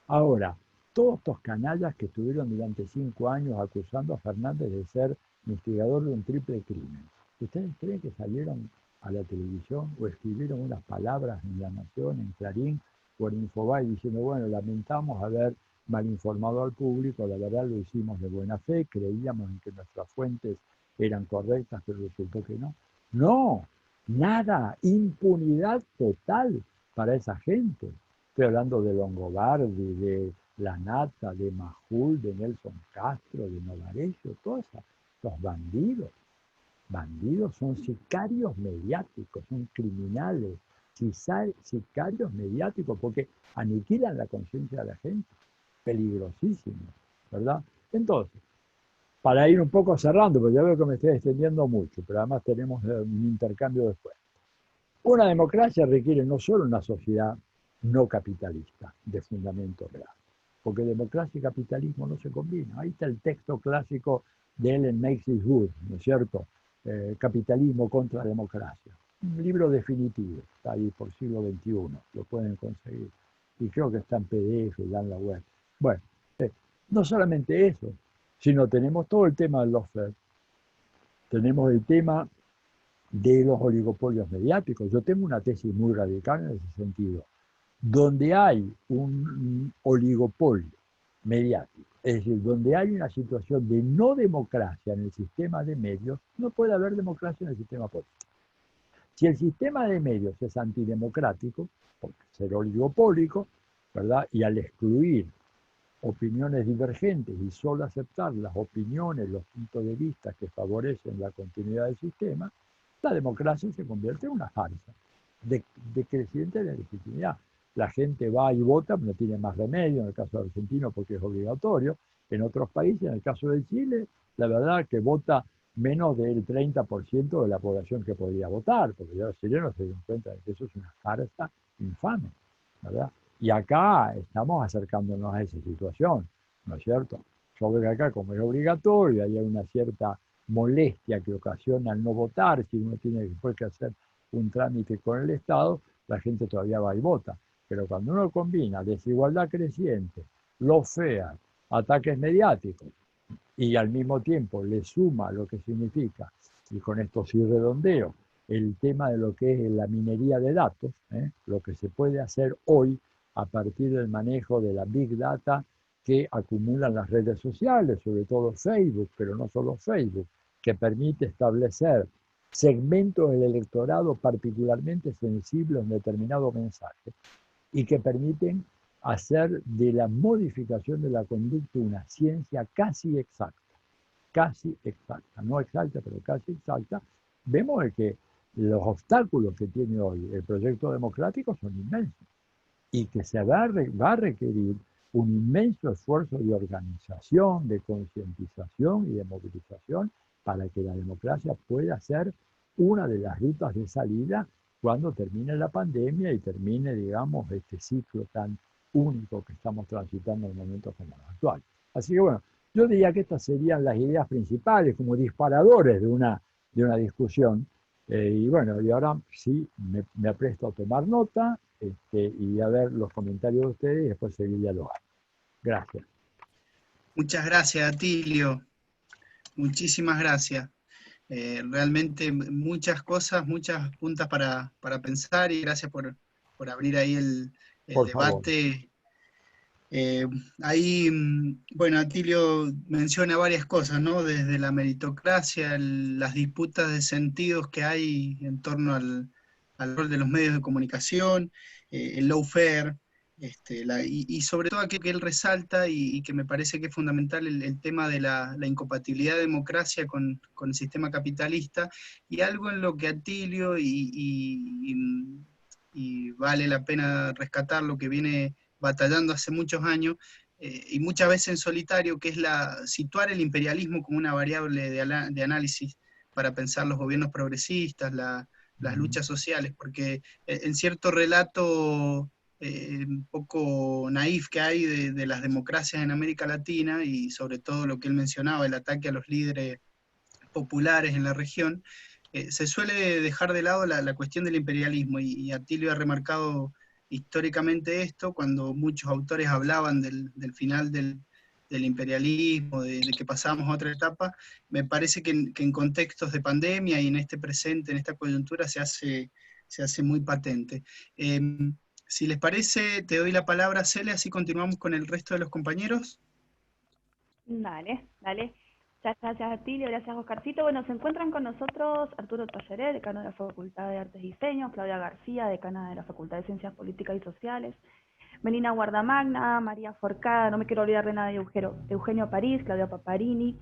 Ahora, todos estos canallas que estuvieron durante 5 años acusando a Fernández de ser instigador de un triple crimen, ¿ustedes creen que salieron a la televisión o escribieron unas palabras en La Nación, en Clarín o en Infobae diciendo, bueno, lamentamos haber mal informado al público, la verdad lo hicimos de buena fe, creíamos en que nuestras fuentes eran correctas, pero resultó que no? No, nada, impunidad total para esa gente. Estoy hablando de Longobardi, de Lanata, de Majul, de Nelson Castro, de Novarecio, todos esos bandidos. Bandidos son sicarios mediáticos, son criminales, sicarios mediáticos, porque aniquilan la conciencia de la gente. Peligrosísimo, ¿verdad? Entonces, para ir un poco cerrando, porque ya veo que me estoy extendiendo mucho, pero además tenemos un intercambio después. Una democracia requiere no solo una sociedad no capitalista de fundamento real, porque democracia y capitalismo no se combinan. Ahí está el texto clásico de Ellen Makes It Good, ¿no es cierto? Capitalismo contra democracia. Un libro definitivo, está ahí por siglo XXI, lo pueden conseguir. Y creo que está en PDF, ya en la web. Bueno, no solamente eso, sino tenemos todo el tema del lawfare, tenemos el tema de los oligopolios mediáticos. Yo tengo una tesis muy radical en ese sentido. Donde hay un oligopolio mediático, es decir, donde hay una situación de no democracia en el sistema de medios, no puede haber democracia en el sistema político. Si el sistema de medios es antidemocrático, porque ser oligopólico, ¿verdad? Y al excluir opiniones divergentes y solo aceptar las opiniones, los puntos de vista que favorecen la continuidad del sistema, la democracia se convierte en una farsa decreciente de legitimidad. La gente va y vota, no tiene más remedio, en el caso argentino porque es obligatorio. En otros países, en el caso de Chile, la verdad que vota menos del 30% de la población que podría votar, porque ya los chilenos se dieron cuenta de que eso es una farsa infame, ¿verdad? Y acá estamos acercándonos a esa situación, ¿no es cierto? Yo veo que acá, como es obligatorio, hay una cierta molestia que ocasiona el no votar, si uno tiene después que hacer un trámite con el Estado, la gente todavía va y vota. Pero cuando uno combina desigualdad creciente, lawfare, ataques mediáticos, y al mismo tiempo le suma lo que significa, y con esto sí redondeo, el tema de lo que es la minería de datos, lo que se puede hacer hoy a partir del manejo de la Big Data que acumulan las redes sociales, sobre todo Facebook, pero no solo Facebook, que permite establecer segmentos del electorado particularmente sensibles a un determinado mensaje y que permiten hacer de la modificación de la conducta una ciencia casi exacta, no exacta, pero casi exacta. Vemos que los obstáculos que tiene hoy el proyecto democrático son inmensos y que se va a requerir un inmenso esfuerzo de organización, de concientización y de movilización para que la democracia pueda ser una de las rutas de salida cuando termine la pandemia y termine, digamos, este ciclo tan único que estamos transitando en momentos como los actuales. Así que bueno, yo diría que estas serían las ideas principales como disparadores de una discusión. Y bueno, y ahora sí me apresto a tomar nota y a ver los comentarios de ustedes y después seguir dialogando. Gracias. Muchas gracias, Atilio. Muchísimas gracias. Realmente muchas cosas, muchas puntas para pensar y gracias por abrir ahí el debate. Ahí, bueno, Atilio menciona varias cosas, ¿no? Desde la meritocracia, las disputas de sentidos que hay en torno al rol de los medios de comunicación, el lawfare, y sobre todo aquello que él resalta y que me parece que es fundamental, el tema de la incompatibilidad de democracia con el sistema capitalista, y algo en lo que Atilio, y vale la pena rescatar lo que viene batallando hace muchos años, y muchas veces en solitario, que es situar el imperialismo como una variable de análisis para pensar los gobiernos progresistas, las luchas sociales, porque en cierto relato un poco naif que hay de las democracias en América Latina, y sobre todo lo que él mencionaba, el ataque a los líderes populares en la región, se suele dejar de lado la cuestión del imperialismo, y Atilio ha remarcado históricamente esto, cuando muchos autores hablaban del final del imperialismo, de que pasamos a otra etapa. Me parece que en contextos de pandemia y en este presente, en esta coyuntura, se hace muy patente. Si les parece, te doy la palabra, Cele, así continuamos con el resto de los compañeros. Dale, dale. Muchas gracias, Atilio, gracias, Oscarcito. Bueno, se encuentran con nosotros Arturo Talleré, decano de la Facultad de Artes y Diseño, Claudia García, decana de la Facultad de Ciencias Políticas y Sociales, Melina Guardamagna, María Forcada, no me quiero olvidar de nada de Eugenio París, Claudia Paparini,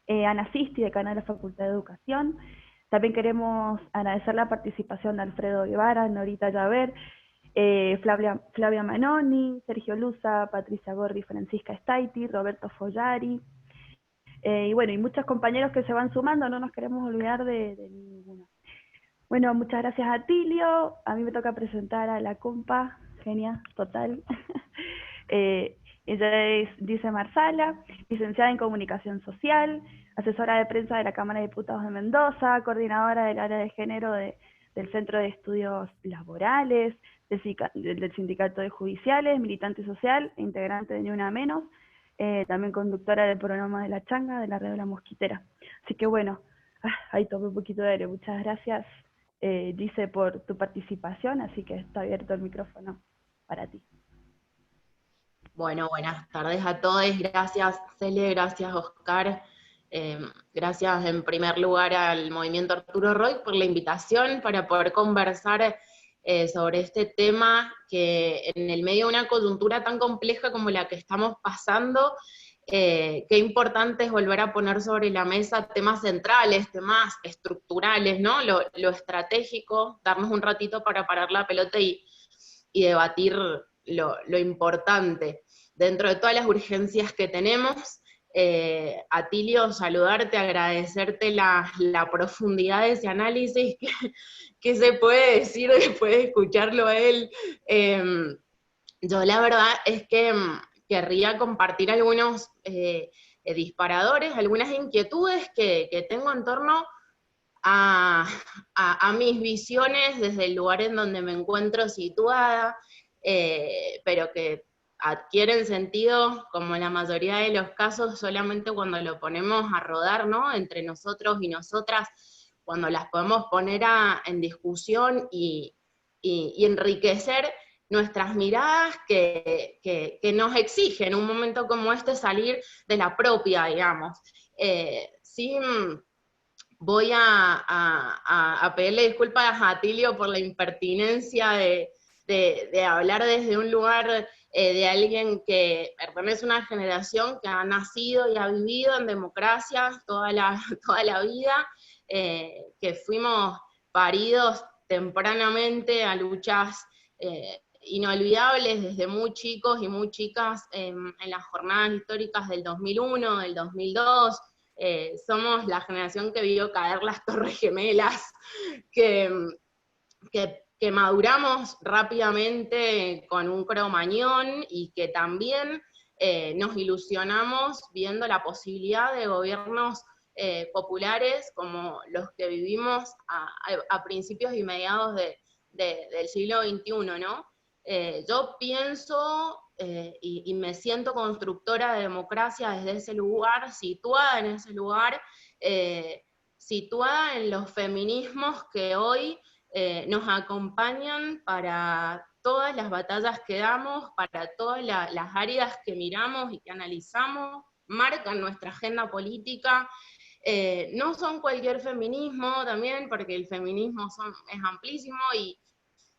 Ana Sisti, decana de la Facultad de Educación. También queremos agradecer la participación de Alfredo Guevara, Norita Llaver, Flavia Manoni, Sergio Luza, Patricia Gorri, Francisca Staiti, Roberto Follari, y bueno, y muchos compañeros que se van sumando, no nos queremos olvidar de ninguno. Bueno, muchas gracias a Atilio, a mí me toca presentar a la compa, genia, total. Ella es Dice Marsala, licenciada en Comunicación Social, asesora de prensa de la Cámara de Diputados de Mendoza, coordinadora del área de género del Centro de Estudios Laborales, del Sindicato de Judiciales, militante social e integrante de Ni Una Menos, también conductora del programa de La Changa, de la Red de la Mosquitera. Así que bueno, ahí tomé un poquito de aire. Muchas gracias, Dice, por tu participación, así que está abierto el micrófono para ti. Bueno, buenas tardes a todos. Gracias, Cele, gracias, Oscar. Gracias en primer lugar al Movimiento Arturo Roig por la invitación para poder conversar sobre este tema que en el medio de una coyuntura tan compleja como la que estamos pasando, qué importante es volver a poner sobre la mesa temas centrales, temas estructurales, ¿no? Lo estratégico, darnos un ratito para parar la pelota y debatir lo importante. Dentro de todas las urgencias que tenemos, Atilio, saludarte, agradecerte la profundidad de ese análisis que se puede decir después de escucharlo a él. Yo la verdad es que querría compartir algunos disparadores, algunas inquietudes que tengo en torno a mis visiones desde el lugar en donde me encuentro situada, pero que adquieren sentido, como en la mayoría de los casos, solamente cuando lo ponemos a rodar, ¿no? Entre nosotros y nosotras, cuando las podemos poner en discusión y enriquecer nuestras miradas que nos exigen en un momento como este salir de la propia, digamos. Sí, voy a pedirle disculpas a Atilio por la impertinencia de hablar desde un lugar de alguien que pertenece a una generación que ha nacido y ha vivido en democracia toda la vida, que fuimos paridos tempranamente a luchas inolvidables desde muy chicos y muy chicas en las jornadas históricas del 2001, del 2002, somos la generación que vio caer las Torres Gemelas, que maduramos rápidamente con un Cromañón y que también nos ilusionamos viendo la posibilidad de gobiernos populares como los que vivimos a principios y mediados del siglo XXI, ¿no? Yo pienso y me siento constructora de democracia desde ese lugar, situada en ese lugar, situada en los feminismos que hoy nos acompañan para todas las batallas que damos, para todas las áreas que miramos y que analizamos, marcan nuestra agenda política. No son cualquier feminismo también, porque el feminismo es amplísimo y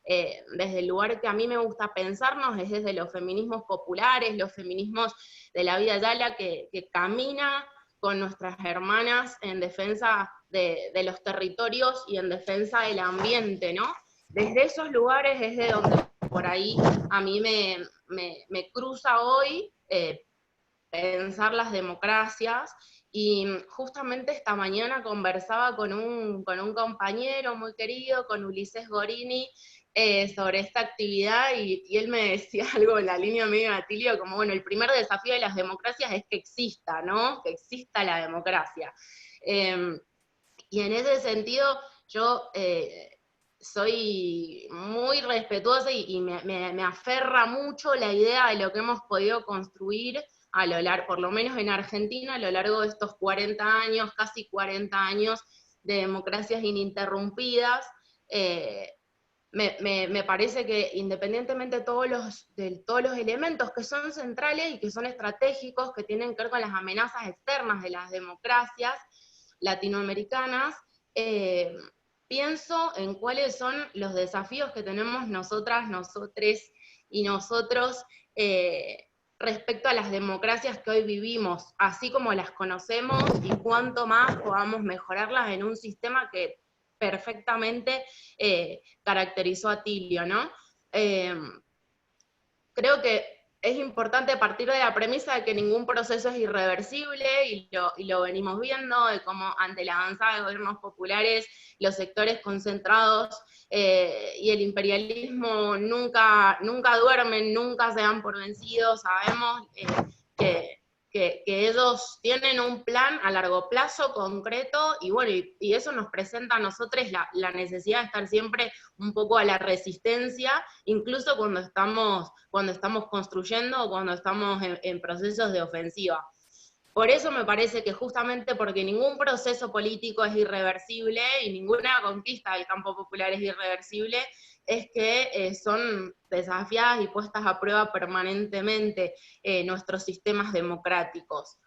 desde el lugar que a mí me gusta pensarnos es desde los feminismos populares, los feminismos de la vida yala que camina con nuestras hermanas en defensa de los territorios y en defensa del ambiente, ¿no? Desde esos lugares es de donde por ahí a mí me cruza hoy pensar las democracias, y justamente esta mañana conversaba con un compañero muy querido, con Ulises Gorini, sobre esta actividad, y él me decía algo en la línea medio de Atilio, como bueno, el primer desafío de las democracias es que exista, ¿no? Que exista la democracia. Y en ese sentido, yo soy muy respetuosa y me aferra mucho la idea de lo que hemos podido construir a lo largo, por lo menos en Argentina, a lo largo de estos 40 años, casi 40 años de democracias ininterrumpidas. Me parece que independientemente de todos los elementos que son centrales y que son estratégicos, que tienen que ver con las amenazas externas de las democracias latinoamericanas, pienso en cuáles son los desafíos que tenemos nosotras, nosotres y nosotros respecto a las democracias que hoy vivimos, así como las conocemos, y cuánto más podamos mejorarlas en un sistema que perfectamente caracterizó a Tilio, ¿no? Creo que es importante partir de la premisa de que ningún proceso es irreversible, y lo venimos viendo, de cómo ante la avanzada de gobiernos populares, los sectores concentrados y el imperialismo nunca duermen, nunca se dan por vencidos. Sabemos que ellos tienen un plan a largo plazo concreto, y bueno, y eso nos presenta a nosotros la necesidad de estar siempre un poco a la resistencia, incluso cuando estamos construyendo o cuando estamos en procesos de ofensiva. Por eso me parece que justamente porque ningún proceso político es irreversible y ninguna conquista del campo popular es irreversible, es que son desafiadas y puestas a prueba permanentemente nuestros sistemas democráticos.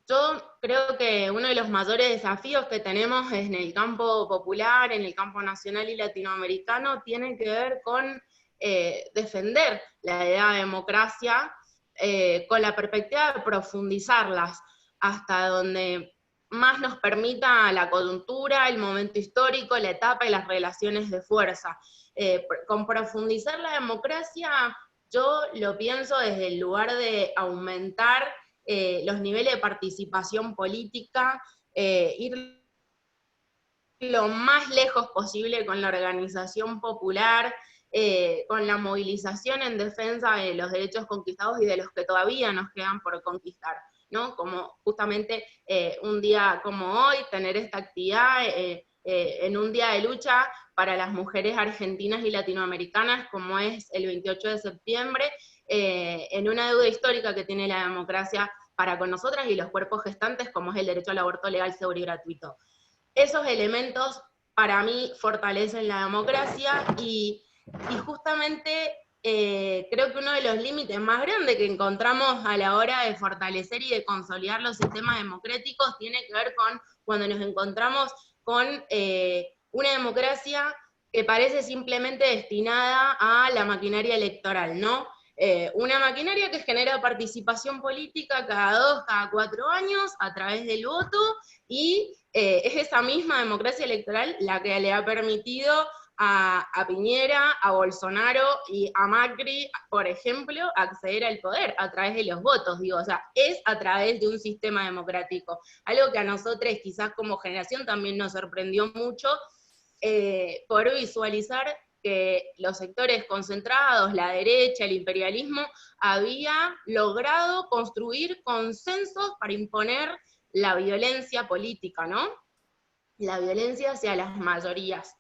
Yo creo que uno de los mayores desafíos que tenemos en el campo popular, en el campo nacional y latinoamericano, tiene que ver con defender la idea de democracia con la perspectiva de profundizarlas hasta donde más nos permita la coyuntura, el momento histórico, la etapa y las relaciones de fuerza. Con profundizar la democracia, yo lo pienso desde el lugar de aumentar los niveles de participación política, ir lo más lejos posible con la organización popular, con la movilización en defensa de los derechos conquistados y de los que todavía nos quedan por conquistar, ¿no? Como justamente un día como hoy, tener esta actividad en un día de lucha para las mujeres argentinas y latinoamericanas, como es el 28 de septiembre, en una deuda histórica que tiene la democracia para con nosotras y los cuerpos gestantes, como es el derecho al aborto legal, seguro y gratuito. Esos elementos, para mí, fortalecen la democracia, y justamente creo que uno de los límites más grandes que encontramos a la hora de fortalecer y de consolidar los sistemas democráticos tiene que ver con cuando nos encontramos con una democracia que parece simplemente destinada a la maquinaria electoral, ¿no? Una maquinaria que genera participación política cada 4 años a través del voto, y es esa misma democracia electoral la que le ha permitido a Piñera, a Bolsonaro y a Macri, por ejemplo, acceder al poder a través de los votos, digo, o sea, es a través de un sistema democrático. Algo que a nosotros quizás como generación también nos sorprendió mucho, poder visualizar que los sectores concentrados, la derecha, el imperialismo, había logrado construir consensos para imponer la violencia política, ¿no? La violencia hacia las mayorías.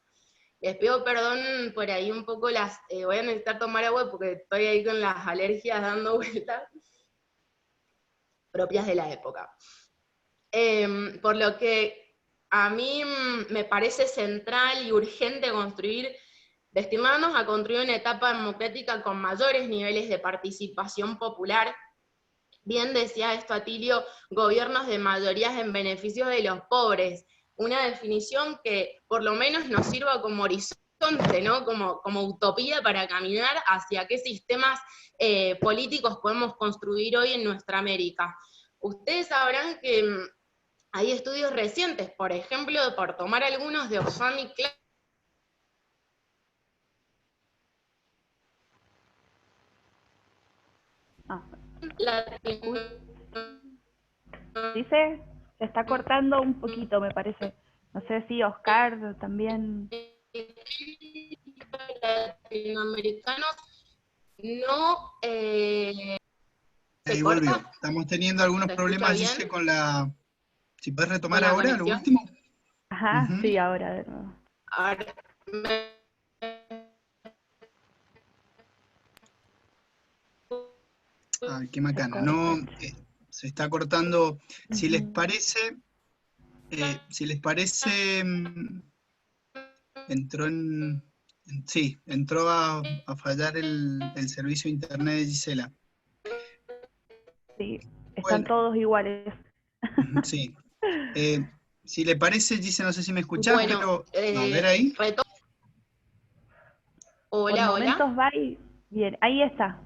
Les pido perdón por ahí un poco voy a necesitar tomar agua porque estoy ahí con las alergias dando vueltas, propias de la época. Por lo que a mí me parece central y urgente destinarnos a construir una etapa democrática con mayores niveles de participación popular. Bien decía esto Atilio, gobiernos de mayorías en beneficio de los pobres, una definición que por lo menos nos sirva como horizonte, ¿no? Como utopía para caminar hacia qué sistemas políticos podemos construir hoy en nuestra América. Ustedes sabrán que hay estudios recientes, por ejemplo, por tomar algunos de Oxfam y Clark. Dice, se está cortando un poquito, me parece. No sé si Oscar también. Latinoamericanos no. Ahí volvió. Estamos teniendo algunos problemas, dice, con la. Si puedes retomar ahora lo último. Ajá, Ujú. sí, ahora de nuevo. Ahora, Ay, qué Se macana. No, corta. se está cortando. Si les Ujú. parece, entró sí, entró a fallar el servicio de internet de Gisela. Sí, están Bueno, todos iguales. sí. Eh, si le parece, Gisela, no sé si me escuchás, bueno, pero a ver ahí. Por hola, hola. momentos va y bien, ahí está.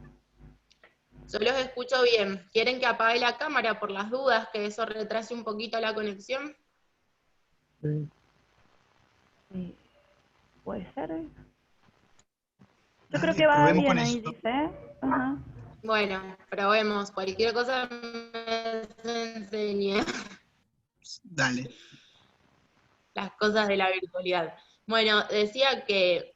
Yo los escucho bien. ¿Quieren que apague la cámara por las dudas, que eso retrase un poquito la conexión? Sí. Sí, puede ser. Yo creo Dale, que va probemos con bien eso. ahí, dice. Ajá. Bueno, probemos. Cualquier cosa me enseñe Dale. las cosas de la virtualidad. Bueno, decía que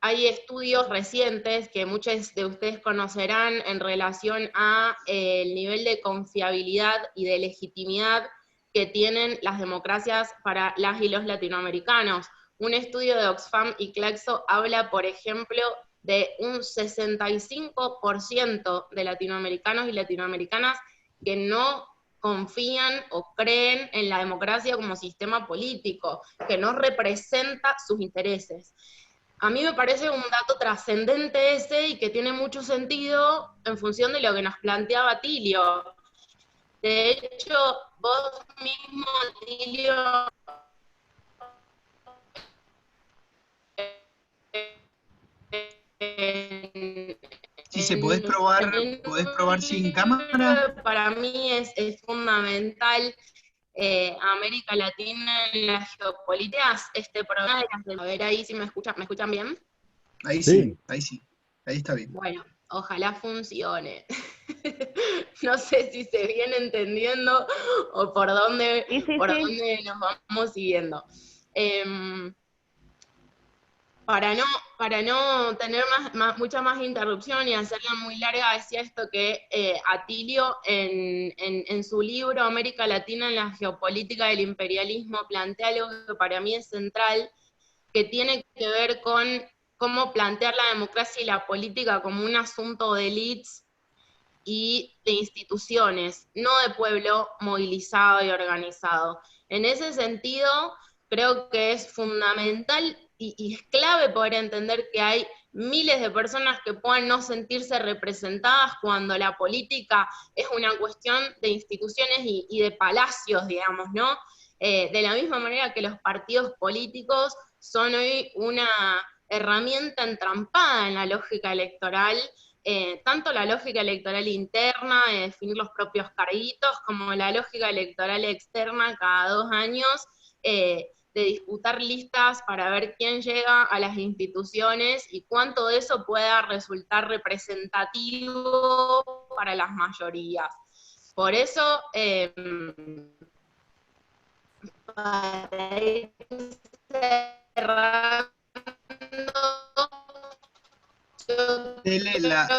hay estudios recientes que muchos de ustedes conocerán en relación a el nivel de confiabilidad y de legitimidad que tienen las democracias para las y los latinoamericanos. Un estudio de Oxfam y Claxo habla, por ejemplo, de un 65% de latinoamericanos y latinoamericanas que no confían o creen en la democracia como sistema político, que no representa sus intereses. A mí me parece un dato trascendente ese y que tiene mucho sentido en función de lo que nos planteaba Tilio. De hecho, vos mismo, Tilio, Si se en podés un probar sin cámara. libro para mí es fundamental América Latina en las geopolíticas, este programa a ver ahí si me escuchan bien. Ahí sí, Sí, ahí sí. Ahí está bien. Bueno, ojalá funcione. No sé si se viene entendiendo o Sí, sí, por sí. dónde nos vamos siguiendo. Em, para no tener mucha más interrupción y hacerla muy larga, decía esto que Atilio en su libro América Latina en la geopolítica del imperialismo plantea algo que para mí es central, que tiene que ver con cómo plantear la democracia y la política como un asunto de élites y de instituciones, no de pueblo movilizado y organizado. En ese sentido, creo que es fundamental y es clave poder entender que hay miles de personas que puedan no sentirse representadas cuando la política es una cuestión de instituciones y de palacios, digamos, ¿no? De la misma manera que los partidos políticos son hoy una herramienta entrampada en la lógica electoral, tanto la lógica electoral interna, de definir los propios carguitos, como la lógica electoral externa cada 2 años, de disputar listas para ver quién llega a las instituciones y cuánto de eso pueda resultar representativo para las mayorías. Por eso, para ir cerrando,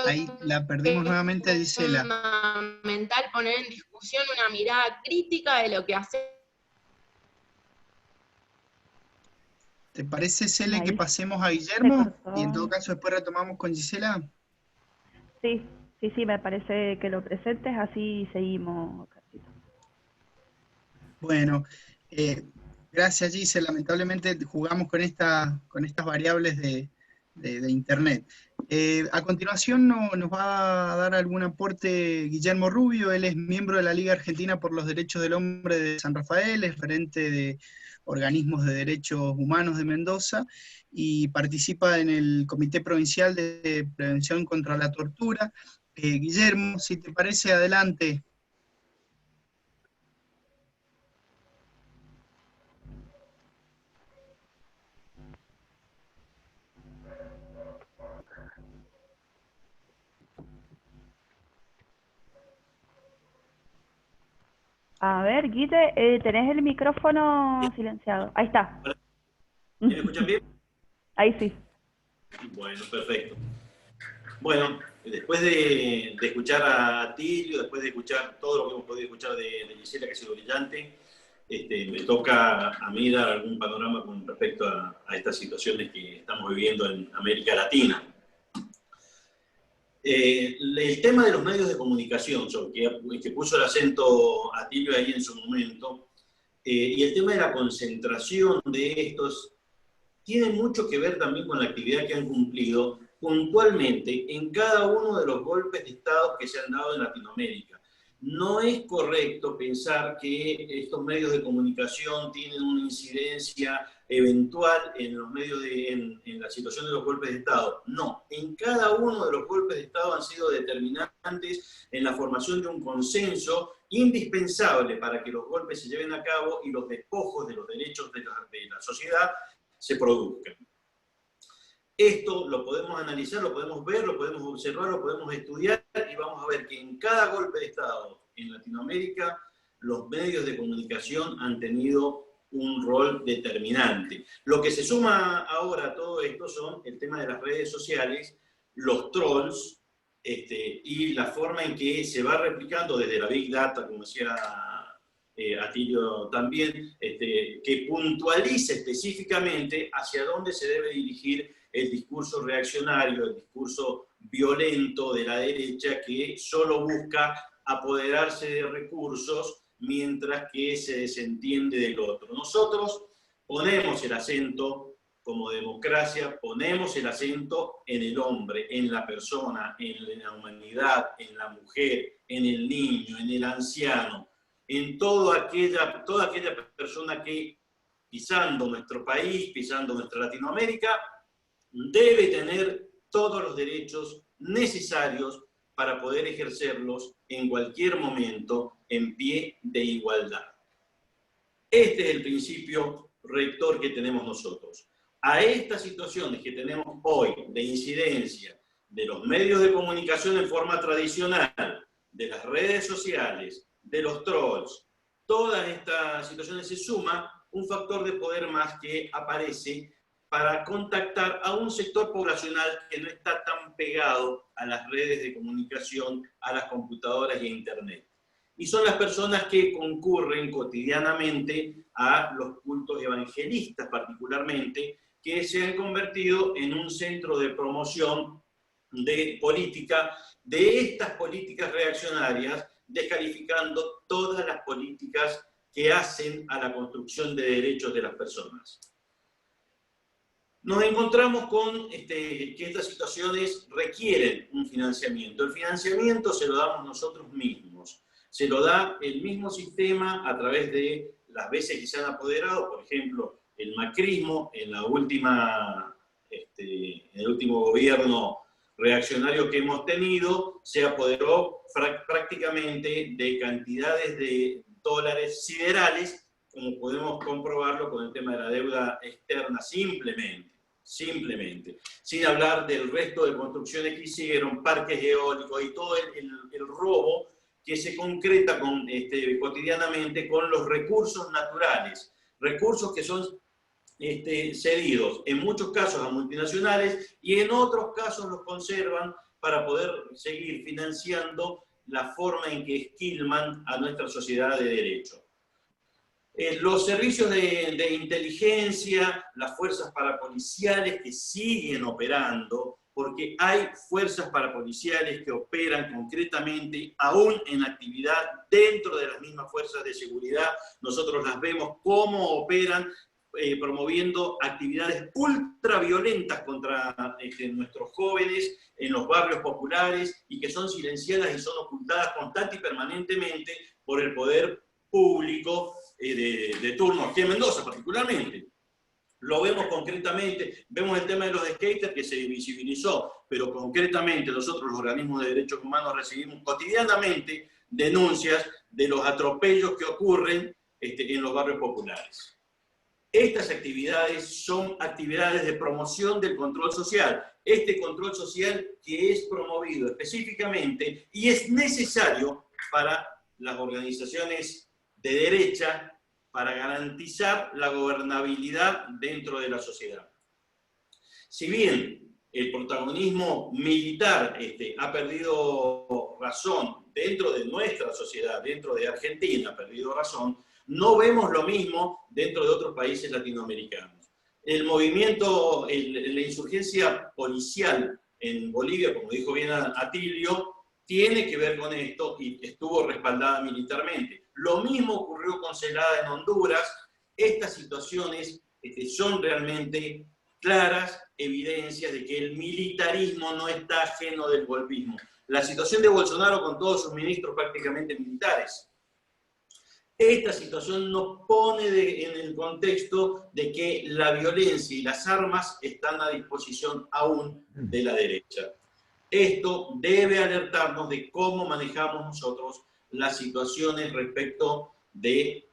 Ahí la perdimos es nuevamente a Gisela. fundamental poner en discusión una mirada crítica de lo que hacemos. ¿Te parece, Cele, que Ahí pasemos a se Guillermo? Y en todo cortó. caso después retomamos con Gisela. Sí, sí, sí, me parece que lo presentes, así seguimos, Carlito. Bueno, gracias, Gisela. Lamentablemente jugamos con estas variables de Internet. A continuación nos va a dar algún aporte Guillermo Rubio. Él es miembro de la Liga Argentina por los Derechos del Hombre de San Rafael, es referente de organismos de derechos humanos de Mendoza y participa en el Comité Provincial de Prevención contra la Tortura. Guillermo, si te parece, adelante. A ver, Guille, tenés el micrófono silenciado. Ahí está. Hola. ¿Me escuchan bien? Ahí sí. Bueno, perfecto. Bueno, después de escuchar a Tilio, después de escuchar todo lo que hemos podido escuchar de Gisela, que ha sido brillante, me toca a mí dar algún panorama con respecto a estas situaciones que estamos viviendo en América Latina. El tema de los medios de comunicación, que puso el acento Atilio ahí en su momento, y el tema de la concentración de estos, tiene mucho que ver también con la actividad que han cumplido puntualmente en cada uno de los golpes de Estado que se han dado en Latinoamérica. No es correcto pensar que estos medios de comunicación tienen una incidencia eventual en los medios en la situación de los golpes de Estado. No, en cada uno de los golpes de Estado han sido determinantes en la formación de un consenso indispensable para que los golpes se lleven a cabo y los despojos de los derechos de la sociedad se produzcan. Esto lo podemos analizar, lo podemos ver, lo podemos observar, lo podemos estudiar y vamos a ver que en cada golpe de Estado en Latinoamérica los medios de comunicación han tenido un rol determinante. Lo que se suma ahora a todo esto son el tema de las redes sociales, los trolls y la forma en que se va replicando desde la Big Data, como decía Atilio también, que puntualiza específicamente hacia dónde se debe dirigir el discurso reaccionario, el discurso violento de la derecha que solo busca apoderarse de recursos mientras que se desentiende del otro. Nosotros ponemos el acento como democracia, ponemos el acento en el hombre, en la persona, en la humanidad, en la mujer, en el niño, en el anciano, en toda aquella persona que pisando nuestro país, pisando nuestra Latinoamérica, debe tener todos los derechos necesarios para poder ejercerlos en cualquier momento en pie de igualdad. Este es el principio rector que tenemos nosotros. A estas situaciones que tenemos hoy de incidencia de los medios de comunicación en forma tradicional, de las redes sociales, de los trolls, todas estas situaciones se suma un factor de poder más que aparece para contactar a un sector poblacional que no está tan pegado a las redes de comunicación, a las computadoras y a Internet. Y son las personas que concurren cotidianamente a los cultos evangelistas particularmente, que se han convertido en un centro de promoción de política, de estas políticas reaccionarias, descalificando todas las políticas que hacen a la construcción de derechos de las personas. Nos encontramos con que estas situaciones requieren un financiamiento. El financiamiento se lo damos nosotros mismos. Se lo da el mismo sistema a través de las veces que se han apoderado, por ejemplo, el macrismo en el último gobierno reaccionario que hemos tenido, se apoderó prácticamente de cantidades de dólares siderales, como podemos comprobarlo con el tema de la deuda externa simplemente, sin hablar del resto de construcciones que hicieron, parques eólicos y todo el robo que se concreta cotidianamente con los recursos naturales, recursos que son cedidos en muchos casos a multinacionales y en otros casos los conservan para poder seguir financiando la forma en que esquilman a nuestra sociedad de derecho. Los servicios de inteligencia, las fuerzas parapoliciales que siguen operando, porque hay fuerzas parapoliciales que operan concretamente aún en actividad dentro de las mismas fuerzas de seguridad. Nosotros las vemos cómo operan promoviendo actividades ultraviolentas contra nuestros jóvenes en los barrios populares y que son silenciadas y son ocultadas constante y permanentemente por el poder público de turno, aquí en Mendoza particularmente. Lo vemos concretamente, vemos el tema de los skaters que se visibilizó, pero concretamente nosotros los organismos de derechos humanos recibimos cotidianamente denuncias de los atropellos que ocurren en los barrios populares. Estas actividades son actividades de promoción del control social. Este control social que es promovido específicamente y es necesario para las organizaciones de derecha para garantizar la gobernabilidad dentro de la sociedad. Si bien el protagonismo militar ha perdido razón dentro de nuestra sociedad, dentro de Argentina ha perdido razón, No vemos lo mismo dentro de otros países latinoamericanos. El movimiento, la insurgencia policial en Bolivia, como dijo bien Atilio, tiene que ver con esto y estuvo respaldada militarmente. Lo mismo ocurrió con Zelada en Honduras. Estas situaciones son realmente claras evidencias de que el militarismo no está ajeno del golpismo. La situación de Bolsonaro con todos sus ministros prácticamente militares. Esta situación nos pone en el contexto de que la violencia y las armas están a disposición aún de la derecha. Esto debe alertarnos de cómo manejamos nosotros las situaciones respecto de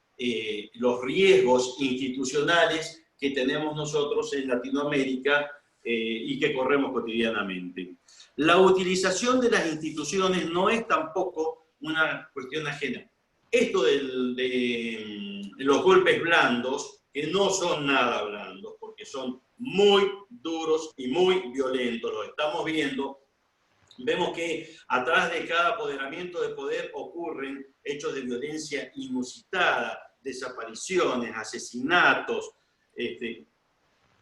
los riesgos institucionales que tenemos nosotros en Latinoamérica y que corremos cotidianamente. La utilización de las instituciones no es tampoco una cuestión ajena. Esto de los golpes blandos, que no son nada blandos, porque son muy duros y muy violentos, lo estamos viendo. Vemos que atrás de cada apoderamiento de poder ocurren hechos de violencia inusitada, desapariciones, asesinatos.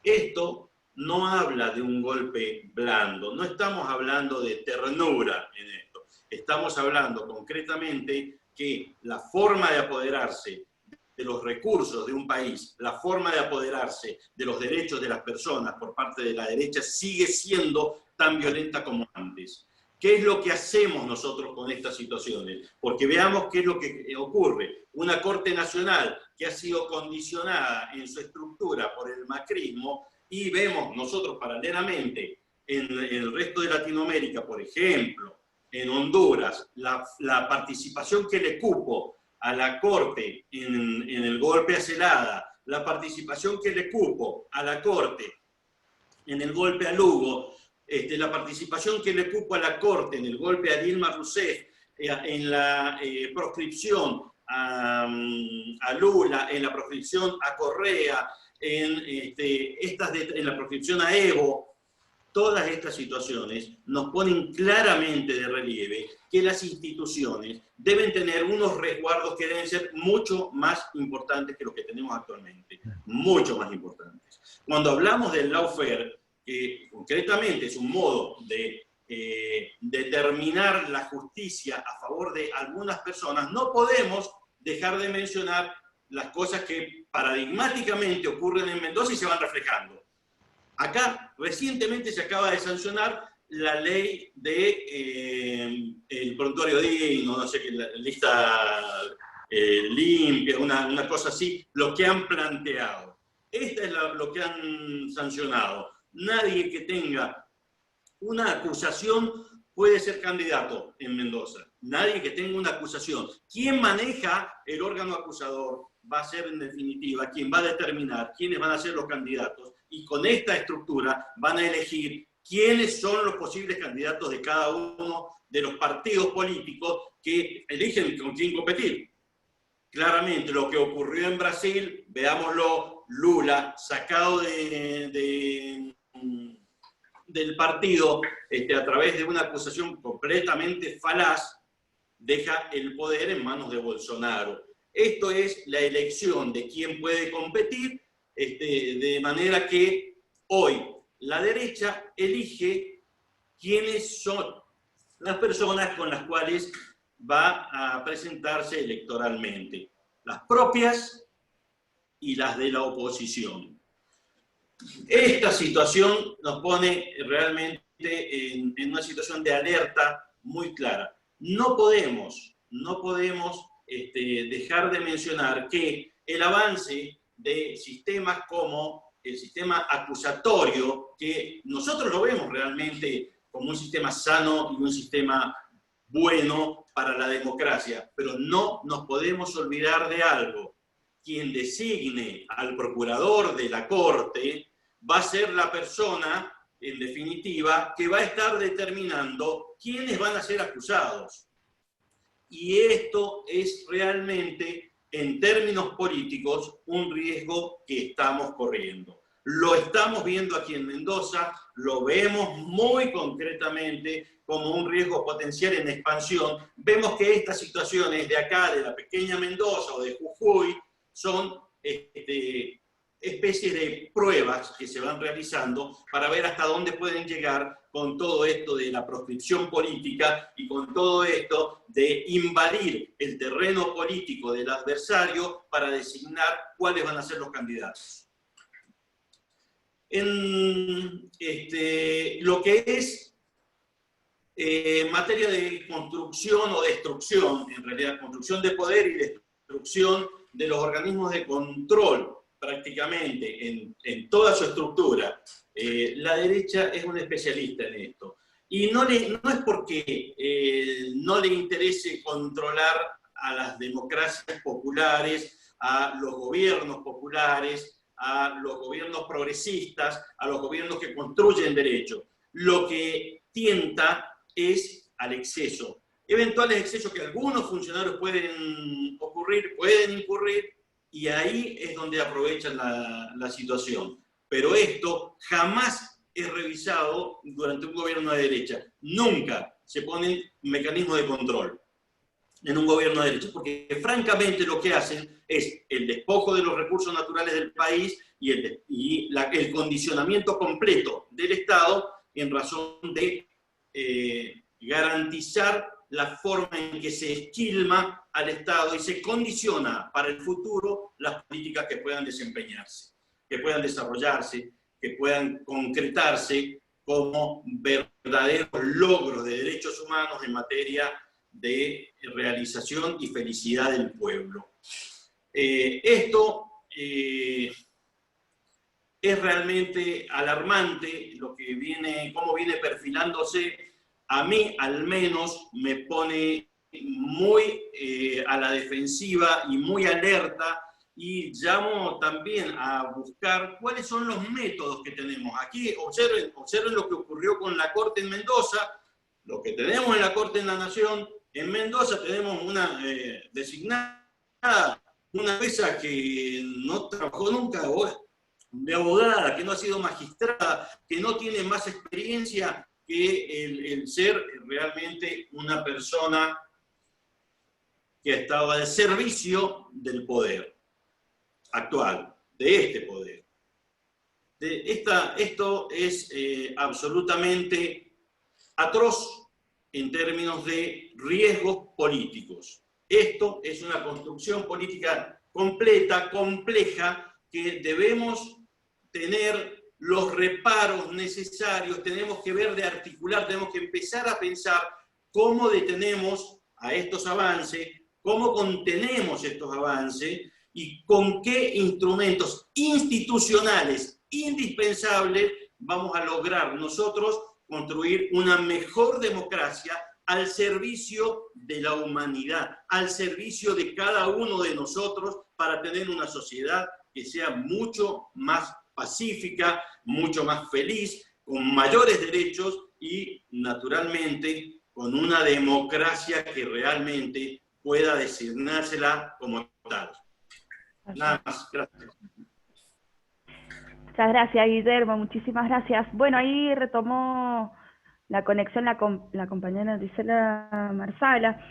Esto no habla de un golpe blando, no estamos hablando de ternura en esto. Estamos hablando concretamente que la forma de apoderarse de los recursos de un país, la forma de apoderarse de los derechos de las personas por parte de la derecha sigue siendo tan violenta como antes. ¿Qué es lo que hacemos nosotros con estas situaciones? Porque veamos qué es lo que ocurre. Una Corte Nacional que ha sido condicionada en su estructura por el macrismo, y vemos nosotros paralelamente en el resto de Latinoamérica, por ejemplo, en Honduras, la participación que le cupo a la Corte en el golpe a Zelada, la participación que le cupo a la Corte en el golpe a Lugo, la participación que le cupo a la Corte en el golpe a Dilma Rousseff, en la proscripción a Lula, en la proscripción a Correa, en la proscripción a Evo. Todas estas situaciones nos ponen claramente de relieve que las instituciones deben tener unos resguardos que deben ser mucho más importantes que los que tenemos actualmente, mucho más importantes. Cuando hablamos del lawfare, que concretamente es un modo de determinar la justicia a favor de algunas personas, no podemos dejar de mencionar las cosas que paradigmáticamente ocurren en Mendoza y se van reflejando. Acá recientemente se acaba de sancionar la ley de el prontuario digno, no sé qué, la lista limpia, una cosa así, lo que han planteado. Esta es lo que han sancionado. Nadie que tenga una acusación puede ser candidato en Mendoza. Nadie que tenga una acusación. ¿Quién maneja el órgano acusador? Va a ser en definitiva quien va a determinar quiénes van a ser los candidatos, y con esta estructura van a elegir quiénes son los posibles candidatos de cada uno de los partidos políticos que eligen con quién competir. Claramente lo que ocurrió en Brasil, veámoslo, Lula sacado del partido a través de una acusación completamente falaz, deja el poder en manos de Bolsonaro. Esto es la elección de quién puede competir, de manera que hoy la derecha elige quiénes son las personas con las cuales va a presentarse electoralmente, las propias y las de la oposición. Esta situación nos pone realmente en una situación de alerta muy clara. No podemos dejar de mencionar que el avance de sistemas como el sistema acusatorio, que nosotros lo vemos realmente como un sistema sano y un sistema bueno para la democracia, pero no nos podemos olvidar de algo. Quien designe al procurador de la Corte va a ser la persona, en definitiva, que va a estar determinando quiénes van a ser acusados. Y esto es realmente, en términos políticos, un riesgo que estamos corriendo. Lo estamos viendo aquí en Mendoza, lo vemos muy concretamente como un riesgo potencial en expansión. Vemos que estas situaciones de acá, de la pequeña Mendoza o de Jujuy, son especies de pruebas que se van realizando para ver hasta dónde pueden llegar con todo esto de la proscripción política y con todo esto de invadir el terreno político del adversario para designar cuáles van a ser los candidatos. En lo que es materia de construcción o destrucción, en realidad construcción de poder y destrucción de los organismos de control, prácticamente en toda su estructura, la derecha es un especialista en esto. Y no es porque no le interese controlar a las democracias populares, a los gobiernos populares, a los gobiernos progresistas, a los gobiernos que construyen derecho. Lo que tienta es al exceso. Eventuales excesos que algunos funcionarios pueden incurrir, y ahí es donde aprovechan la situación. Pero esto jamás es revisado durante un gobierno de derecha. Nunca se ponen mecanismos de control en un gobierno de derecha, porque francamente lo que hacen es el despojo de los recursos naturales del país y el condicionamiento completo del Estado en razón de garantizar la forma en que se esquilma al Estado y se condiciona para el futuro las políticas que puedan desempeñarse, que puedan desarrollarse, que puedan concretarse como verdaderos logros de derechos humanos en materia de realización y felicidad del pueblo. Esto es realmente alarmante, cómo viene perfilándose. A mí, al menos, me pone muy a la defensiva y muy alerta, y llamo también a buscar cuáles son los métodos que tenemos. Aquí observen lo que ocurrió con la Corte en Mendoza, lo que tenemos en la Corte en la Nación. En Mendoza tenemos una designada, una jueza que no trabajó nunca de abogada, que no ha sido magistrada, que no tiene más experiencia que el ser realmente una persona que ha estado al servicio del poder actual, de este poder. Esto es absolutamente atroz en términos de riesgos políticos. Esto es una construcción política completa, compleja, que debemos tener los reparos necesarios, tenemos que ver de articular, tenemos que empezar a pensar cómo detenemos a estos avances, cómo contenemos estos avances y con qué instrumentos institucionales indispensables vamos a lograr nosotros construir una mejor democracia al servicio de la humanidad, al servicio de cada uno de nosotros, para tener una sociedad que sea mucho más pacífica, mucho más feliz, con mayores derechos y, naturalmente, con una democracia que realmente pueda designársela como tal. Nada más, gracias. Muchas gracias, Guillermo, muchísimas gracias. Bueno, ahí retomó la conexión la compañera Gisela Marsala.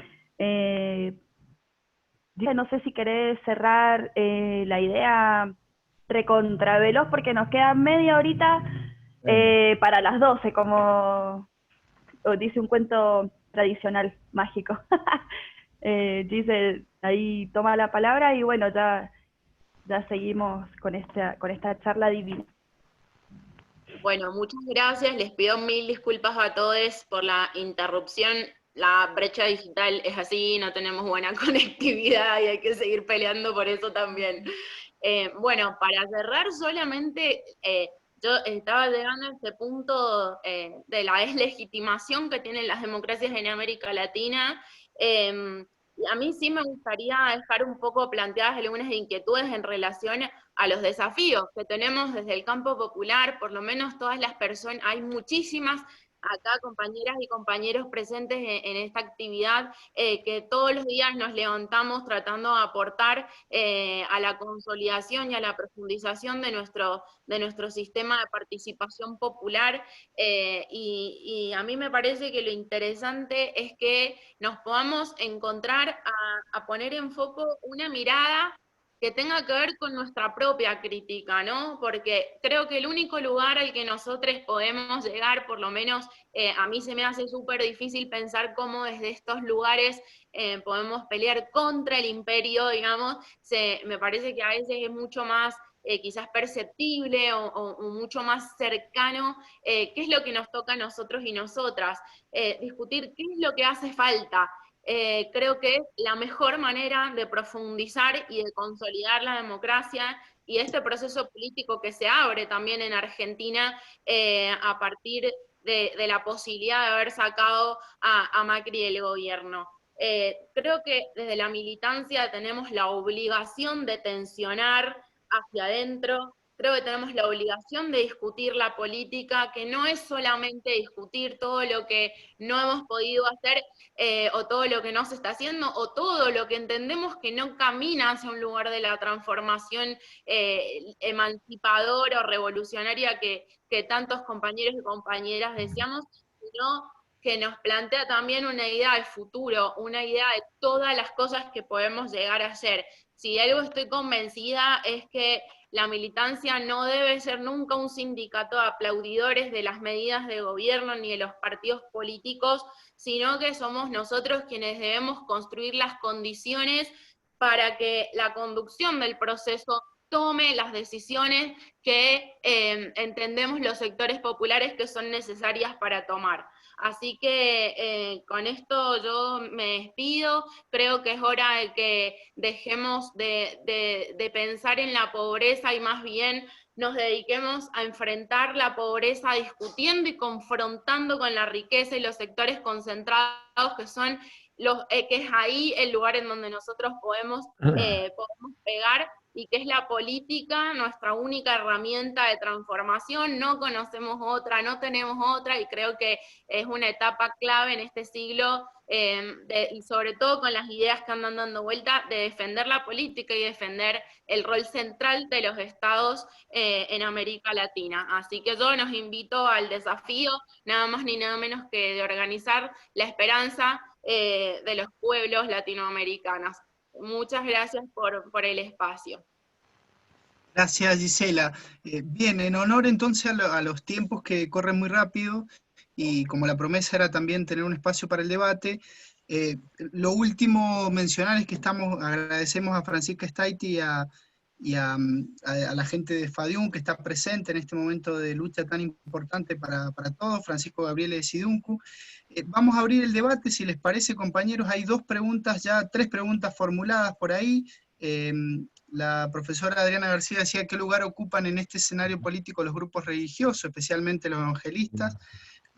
No sé si querés cerrar la idea recontraveloz, porque nos queda media horita para las 12, como dice un cuento tradicional, mágico. Dice, ahí toma la palabra y bueno, ya seguimos con esta charla divina. Bueno, muchas gracias. Les pido mil disculpas a todos por la interrupción. La brecha digital es así, no tenemos buena conectividad y hay que seguir peleando por eso también. Bueno, para cerrar solamente, yo estaba llegando a este punto de la deslegitimación que tienen las democracias en América Latina. A mí sí me gustaría dejar un poco planteadas algunas inquietudes en relación a los desafíos que tenemos desde el campo popular. Por lo menos todas las personas, hay muchísimas acá compañeras y compañeros presentes en esta actividad, que todos los días nos levantamos tratando de aportar a la consolidación y a la profundización de nuestro sistema de participación popular, y a mí me parece que lo interesante es que nos podamos encontrar a poner en foco una mirada que tenga que ver con nuestra propia crítica, ¿no? Porque creo que el único lugar al que nosotros podemos llegar, por lo menos a mí se me hace súper difícil pensar cómo desde estos lugares podemos pelear contra el imperio, digamos, me parece que a veces es mucho más quizás perceptible o mucho más cercano qué es lo que nos toca a nosotros y nosotras, discutir qué es lo que hace falta. Creo que es la mejor manera de profundizar y de consolidar la democracia y este proceso político que se abre también en Argentina a partir de la posibilidad de haber sacado a Macri del gobierno. Creo que desde la militancia tenemos la obligación de tensionar hacia adentro. Creo que tenemos la obligación de discutir la política, que no es solamente discutir todo lo que no hemos podido hacer o todo lo que no se está haciendo, o todo lo que entendemos que no camina hacia un lugar de la transformación emancipadora o revolucionaria que tantos compañeros y compañeras deseamos, sino que nos plantea también una idea de futuro, una idea de todas las cosas que podemos llegar a hacer. Si de algo estoy convencida es que la militancia no debe ser nunca un sindicato de aplaudidores de las medidas de gobierno ni de los partidos políticos, sino que somos nosotros quienes debemos construir las condiciones para que la conducción del proceso tome las decisiones que entendemos los sectores populares que son necesarias para tomar. Así que con esto yo me despido, creo que es hora de que dejemos de pensar en la pobreza y más bien nos dediquemos a enfrentar la pobreza discutiendo y confrontando con la riqueza y los sectores concentrados que son que es ahí el lugar en donde nosotros podemos pegar y que es la política nuestra única herramienta de transformación. No conocemos otra, no tenemos otra, y creo que es una etapa clave en este siglo, y sobre todo con las ideas que andan dando vuelta, de defender la política y defender el rol central de los estados en América Latina. Así que yo nos invito al desafío, nada más ni nada menos que de organizar la esperanza de los pueblos latinoamericanos. Muchas gracias por el espacio. Gracias, Gisela. Bien, en honor entonces a los tiempos que corren muy rápido, y como la promesa era también tener un espacio para el debate, lo último mencionar es que agradecemos a Francisca Staiti y a la gente de FADIUN que está presente en este momento de lucha tan importante para todos, Francisco Gabriele de Siduncu. Vamos a abrir el debate, si les parece, compañeros. Hay tres preguntas formuladas por ahí. La profesora Adriana García decía qué lugar ocupan en este escenario político los grupos religiosos, especialmente los evangelistas,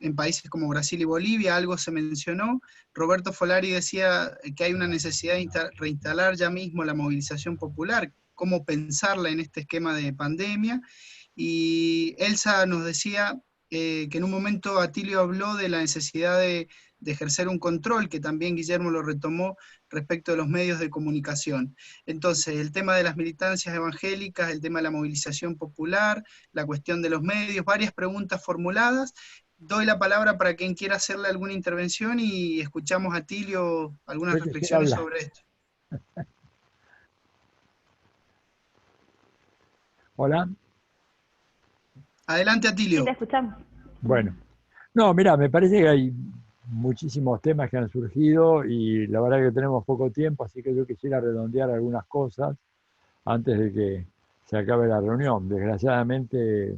en países como Brasil y Bolivia, algo se mencionó. Roberto Folari decía que hay una necesidad de reinstalar ya mismo la movilización popular, cómo pensarla en este esquema de pandemia. Y Elsa nos decía que en un momento Atilio habló de la necesidad de ejercer un control, que también Guillermo lo retomó respecto de los medios de comunicación. Entonces, el tema de las militancias evangélicas, el tema de la movilización popular, la cuestión de los medios, varias preguntas formuladas. Doy la palabra para quien quiera hacerle alguna intervención y escuchamos a Atilio algunas reflexiones sobre esto. Hola. Adelante, Atilio. Sí, te escuchamos. Bueno, no, mira, me parece que hay muchísimos temas que han surgido y la verdad que tenemos poco tiempo, así que yo quisiera redondear algunas cosas antes de que se acabe la reunión. Desgraciadamente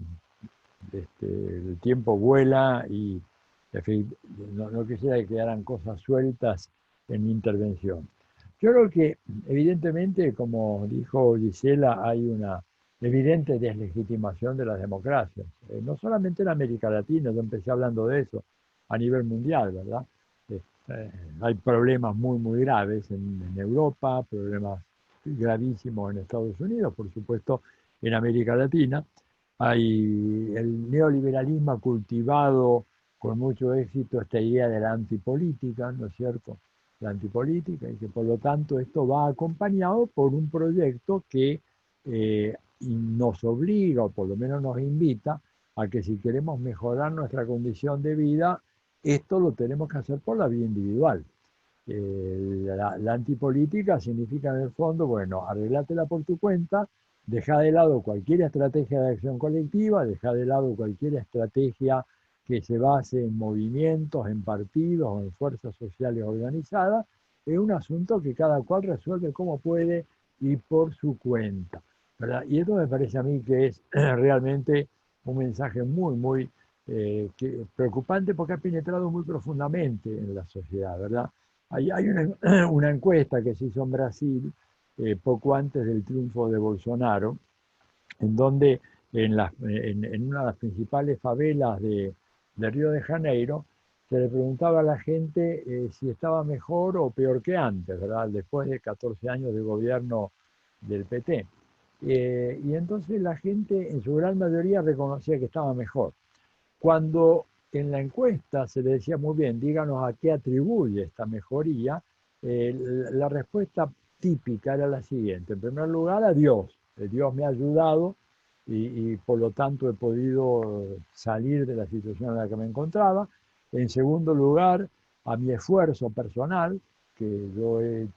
el tiempo vuela y no quisiera que quedaran cosas sueltas en mi intervención. Yo creo que evidentemente, como dijo Gisela, hay una evidente deslegitimación de las democracias, no solamente en América Latina, yo empecé hablando de eso, a nivel mundial, ¿verdad? Hay problemas muy graves en Europa, problemas gravísimos en Estados Unidos, por supuesto en América Latina. Hay el neoliberalismo ha cultivado con mucho éxito esta idea de la antipolítica, ¿no es cierto? La antipolítica, y que por lo tanto esto va acompañado por un proyecto que nos obliga, o por lo menos nos invita, a que si queremos mejorar nuestra condición de vida, esto lo tenemos que hacer por la vía individual. La antipolítica significa en el fondo, bueno, arreglátela por tu cuenta, deja de lado cualquier estrategia de acción colectiva, deja de lado cualquier estrategia que se base en movimientos, en partidos o en fuerzas sociales organizadas. Es un asunto que cada cual resuelve como puede y por su cuenta, ¿verdad? Y esto me parece a mí que es realmente un mensaje muy preocupante, porque ha penetrado muy profundamente en la sociedad, ¿verdad? Hay una encuesta que se hizo en Brasil poco antes del triunfo de Bolsonaro, en donde en una de las principales favelas de Río de Janeiro se le preguntaba a la gente si estaba mejor o peor que antes, ¿verdad? Después de 14 años de gobierno del PT. Y entonces la gente en su gran mayoría reconocía que estaba mejor. Cuando en la encuesta se le decía muy bien, díganos a qué atribuye esta mejoría, la respuesta típica era la siguiente: en primer lugar, a Dios. Dios me ha ayudado y por lo tanto he podido salir de la situación en la que me encontraba. En segundo lugar, a mi esfuerzo personal, que yo le he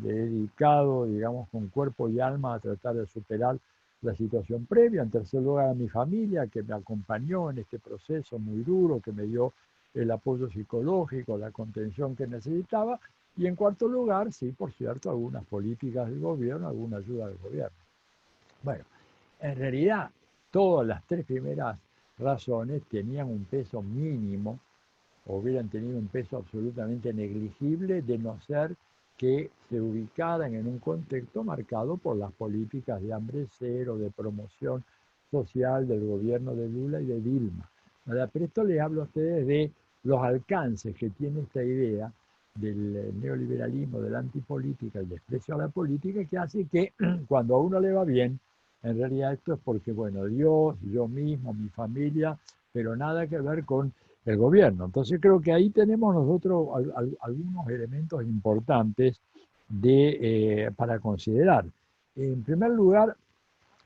dedicado, digamos, con cuerpo y alma a tratar de superar la situación previa. En tercer lugar, a mi familia, que me acompañó en este proceso muy duro, que me dio el apoyo psicológico, la contención que necesitaba. Y en cuarto lugar, sí, por cierto, algunas políticas del gobierno, alguna ayuda del gobierno. Bueno, en realidad, todas las tres primeras razones tenían un peso mínimo, o hubieran tenido un peso absolutamente negligible, de no ser que se ubicaran en un contexto marcado por las políticas de hambre cero, de promoción social del gobierno de Lula y de Dilma. Pero esto les hablo a ustedes de los alcances que tiene esta idea del neoliberalismo, de la antipolítica, el desprecio a la política, que hace que cuando a uno le va bien, en realidad esto es porque, bueno, Dios, yo mismo, mi familia, pero nada que ver con el gobierno. Entonces creo que ahí tenemos nosotros algunos elementos importantes para considerar. En primer lugar,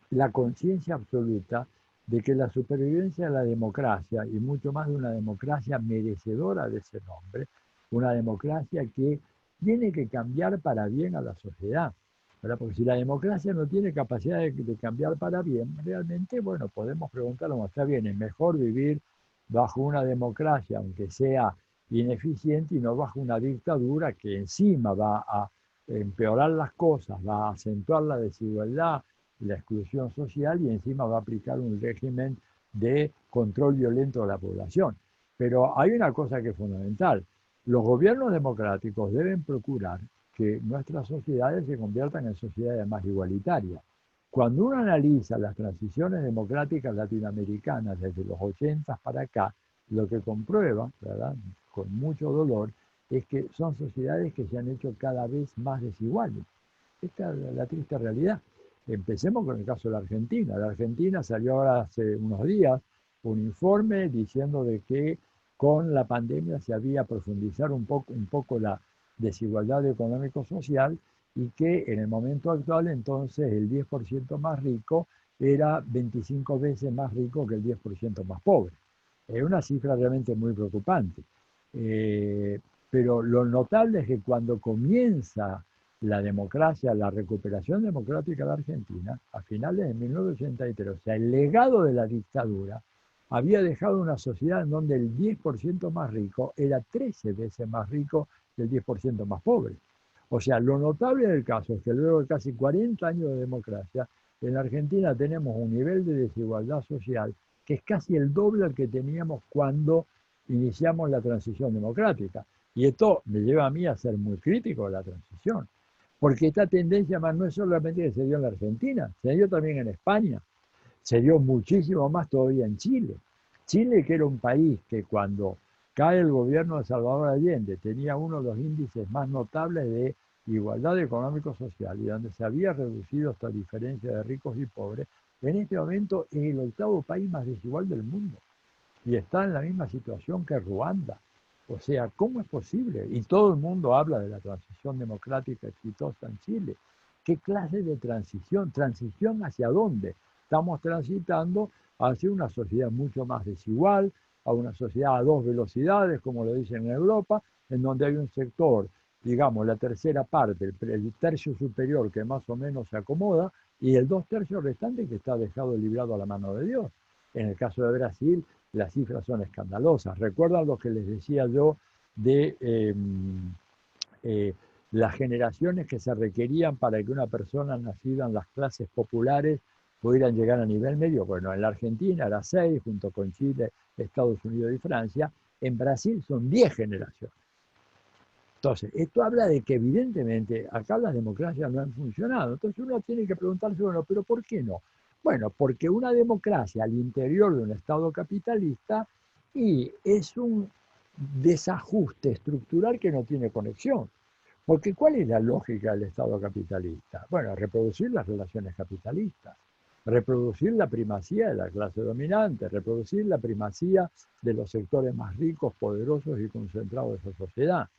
la conciencia absoluta de que la supervivencia de la democracia, y mucho más de una democracia merecedora de ese nombre, una democracia que tiene que cambiar para bien a la sociedad, ¿verdad? Porque si la democracia no tiene capacidad de cambiar para bien, realmente, bueno, podemos preguntarnos, está bien, es mejor vivir bajo una democracia, aunque sea ineficiente, y no bajo una dictadura que encima va a empeorar las cosas, va a acentuar la desigualdad, la exclusión social, y encima va a aplicar un régimen de control violento de la población. Pero hay una cosa que es fundamental: los gobiernos democráticos deben procurar que nuestras sociedades se conviertan en sociedades más igualitarias. Cuando uno analiza las transiciones democráticas latinoamericanas desde los 80 para acá, lo que comprueba, ¿verdad?, con mucho dolor, es que son sociedades que se han hecho cada vez más desiguales. Esta es la triste realidad. Empecemos con el caso de la Argentina. La Argentina salió ahora hace unos días un informe diciendo de que con la pandemia se había profundizado un poco la desigualdad económico-social, y que en el momento actual entonces el 10% más rico era 25 veces más rico que el 10% más pobre. Es una cifra realmente muy preocupante. Pero lo notable es que cuando comienza la democracia, la recuperación democrática de la Argentina, a finales de 1983, o sea, el legado de la dictadura había dejado una sociedad en donde el 10% más rico era 13 veces más rico que el 10% más pobre. O sea, lo notable del caso es que luego de casi 40 años de democracia, en la Argentina tenemos un nivel de desigualdad social que es casi el doble al que teníamos cuando iniciamos la transición democrática. Y esto me lleva a mí a ser muy crítico de la transición, porque esta tendencia más no es solamente que se dio en la Argentina, se dio también en España, se dio muchísimo más todavía en Chile. Chile, que era un país que cuando cae el gobierno de Salvador Allende tenía uno de los índices más notables de igualdad económico-social, y donde se había reducido esta diferencia de ricos y pobres, en este momento es el octavo país más desigual del mundo y está en la misma situación que Ruanda. O sea, ¿cómo es posible? Y todo el mundo habla de la transición democrática exitosa en Chile. ¿Qué clase de transición? ¿Transición hacia dónde? Estamos transitando hacia una sociedad mucho más desigual, a una sociedad a dos velocidades, como lo dicen en Europa, en donde hay un sector digamos, la tercera parte, el tercio superior que más o menos se acomoda, y el 2/3 restante que está dejado librado a la mano de Dios. En el caso de Brasil, las cifras son escandalosas. ¿Recuerdan lo que les decía yo de las generaciones que se requerían para que una persona nacida en las clases populares pudieran llegar a nivel medio? Bueno, en la Argentina era 6, junto con Chile, Estados Unidos y Francia. En Brasil son 10 generaciones. Entonces, esto habla de que evidentemente acá las democracias no han funcionado. Entonces uno tiene que preguntarse, bueno, ¿pero por qué no? Bueno, porque una democracia al interior de un Estado capitalista y es un desajuste estructural que no tiene conexión. Porque ¿cuál es la lógica del Estado capitalista? Bueno, reproducir las relaciones capitalistas, reproducir la primacía de la clase dominante, reproducir la primacía de los sectores más ricos, poderosos y concentrados de esa sociedad.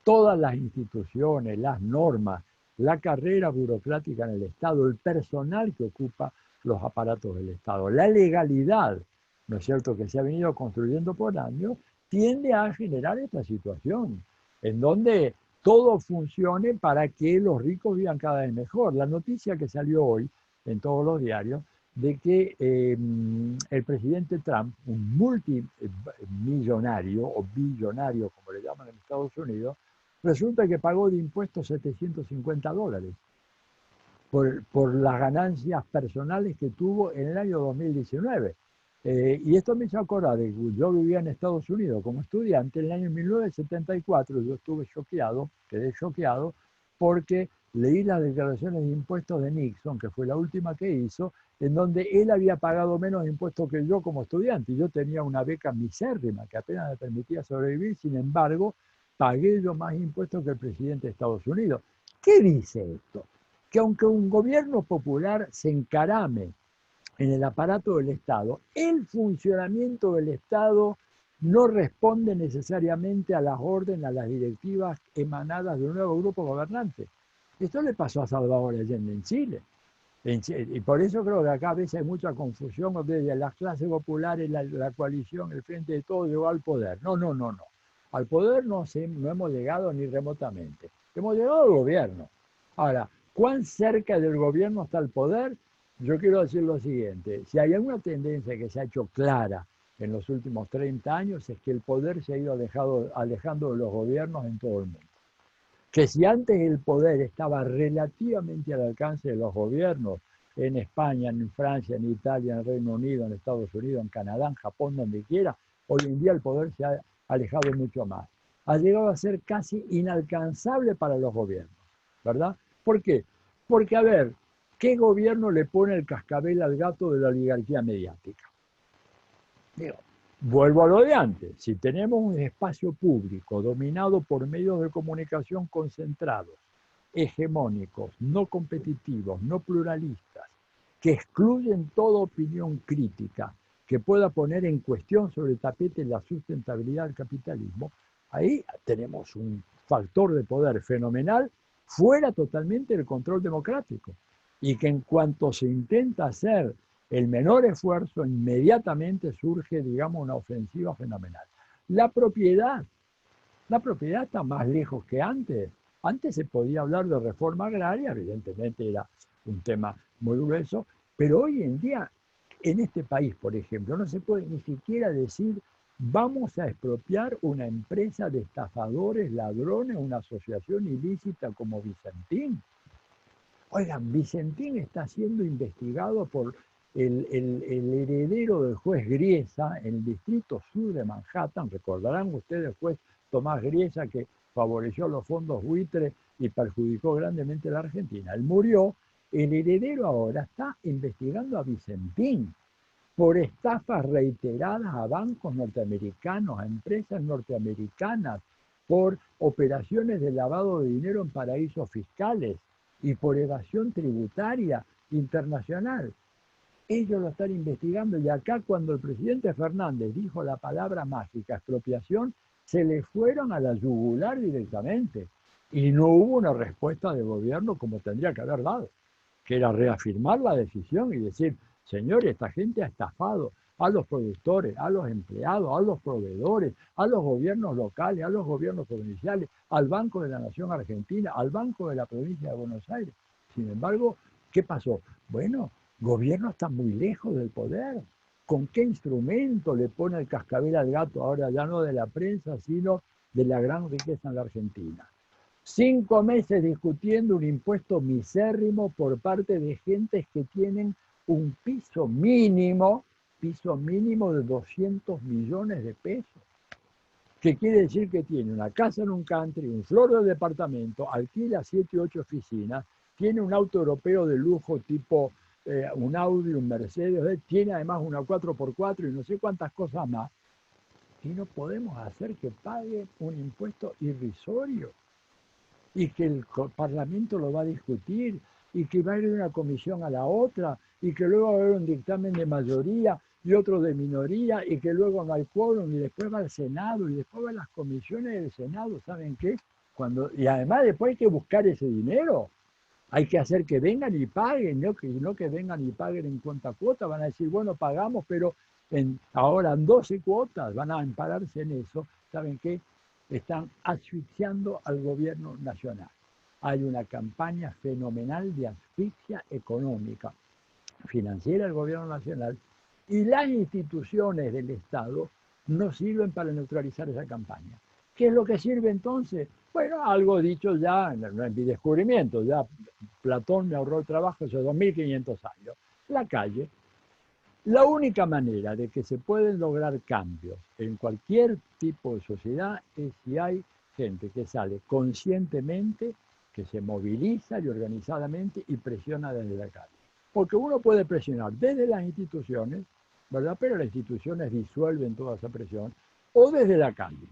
Todas las instituciones, las normas, la carrera burocrática en el Estado, el personal que ocupa los aparatos del Estado, la legalidad, ¿no es cierto?, que se ha venido construyendo por años, tiende a generar esta situación, en donde todo funcione para que los ricos vivan cada vez mejor. La noticia que salió hoy en todos los diarios de que el presidente Trump, un multimillonario o billonario, como le llaman en Estados Unidos, resulta que pagó de impuestos $750 por las ganancias personales que tuvo en el año 2019. Y esto me hizo acordar de que yo vivía en Estados Unidos como estudiante en el año 1974. Yo estuve choqueado, quedé choqueado, porque leí las declaraciones de impuestos de Nixon, que fue la última que hizo, en donde él había pagado menos impuestos que yo como estudiante. Yo tenía una beca misérrima que apenas me permitía sobrevivir, sin embargo, pagué yo más impuestos que el presidente de Estados Unidos. ¿Qué dice esto? Que aunque un gobierno popular se encarame en el aparato del Estado, el funcionamiento del Estado no responde necesariamente a las órdenes, a las directivas emanadas de un nuevo grupo gobernante. Esto le pasó a Salvador Allende en Chile. Y por eso creo que acá a veces hay mucha confusión desde las clases populares, la coalición, el Frente de Todos llegó al poder. No. Al poder no hemos llegado ni remotamente. Hemos llegado al gobierno. Ahora, ¿cuán cerca del gobierno está el poder? Yo quiero decir lo siguiente, si hay alguna tendencia que se ha hecho clara en los últimos 30 años es que el poder se ha ido alejando de los gobiernos en todo el mundo. Que si antes el poder estaba relativamente al alcance de los gobiernos, en España, en Francia, en Italia, en el Reino Unido, en Estados Unidos, en Canadá, en Japón, donde quiera, hoy en día el poder se ha alejado mucho más. Ha llegado a ser casi inalcanzable para los gobiernos, ¿verdad? ¿Por qué? Porque, a ver, ¿qué gobierno le pone el cascabel al gato de la oligarquía mediática? Digo, vuelvo a lo de antes. Si tenemos un espacio público dominado por medios de comunicación concentrados, hegemónicos, no competitivos, no pluralistas, que excluyen toda opinión crítica que pueda poner en cuestión sobre el tapete la sustentabilidad del capitalismo, ahí tenemos un factor de poder fenomenal fuera totalmente del control democrático. Y que en cuanto se intenta hacer el menor esfuerzo, inmediatamente surge, digamos, una ofensiva fenomenal. La propiedad está más lejos que antes. Antes se podía hablar de reforma agraria, evidentemente era un tema muy grueso, pero hoy en día, en este país, por ejemplo, no se puede ni siquiera decir vamos a expropiar una empresa de estafadores, ladrones, una asociación ilícita como Vicentín. Oigan, Vicentín está siendo investigado por el heredero del juez Griesa en el distrito sur de Manhattan. Recordarán ustedes el juez Tomás Griesa que favoreció los fondos buitres y perjudicó grandemente a la Argentina. Él murió, el heredero ahora está investigando a Vicentín por estafas reiteradas a bancos norteamericanos, a empresas norteamericanas, por operaciones de lavado de dinero en paraísos fiscales y por evasión tributaria internacional. Ellos lo están investigando y acá cuando el presidente Fernández dijo la palabra mágica, expropiación, se le fueron a la yugular directamente y no hubo una respuesta del gobierno como tendría que haber dado, que era reafirmar la decisión y decir, señor, esta gente ha estafado a los productores, a los empleados, a los proveedores, a los gobiernos locales, a los gobiernos provinciales, al Banco de la Nación Argentina, al Banco de la Provincia de Buenos Aires. Sin embargo, ¿qué pasó? Bueno, el gobierno está muy lejos del poder. ¿Con qué instrumento le pone el cascabel al gato ahora ya no de la prensa, sino de la gran riqueza en la Argentina? 5 meses discutiendo un impuesto misérrimo por parte de gentes que tienen un piso mínimo de 200 millones de pesos. Que quiere decir que tiene una casa en un country, un flor de departamento, alquila 7 u 8 oficinas, tiene un auto europeo de lujo tipo un Audi, un Mercedes, tiene además una 4x4 y no sé cuántas cosas más. Y no podemos hacer que pague un impuesto irrisorio y que el Parlamento lo va a discutir y que va a ir de una comisión a la otra y que luego va a haber un dictamen de mayoría y otro de minoría y que luego no hay quórum y después va al Senado y después va a las comisiones del Senado. ¿Saben qué? Y además después hay que buscar ese dinero. Hay que hacer que vengan y paguen, no que vengan y paguen en cuota. Van a decir, bueno, pagamos, pero ahora en 12 cuotas van a ampararse en eso. ¿Saben qué? Están asfixiando al gobierno nacional. Hay una campaña fenomenal de asfixia económica, financiera del gobierno nacional, y las instituciones del Estado no sirven para neutralizar esa campaña. ¿Qué es lo que sirve entonces? Bueno, algo dicho ya, no es mi descubrimiento, ya Platón me ahorró el trabajo hace 2500 años. La calle. La única manera de que se pueden lograr cambios en cualquier tipo de sociedad es si hay gente que sale conscientemente, que se moviliza y organizadamente y presiona desde la calle. Porque uno puede presionar desde las instituciones, ¿verdad? Pero las instituciones disuelven toda esa presión, o desde la calle.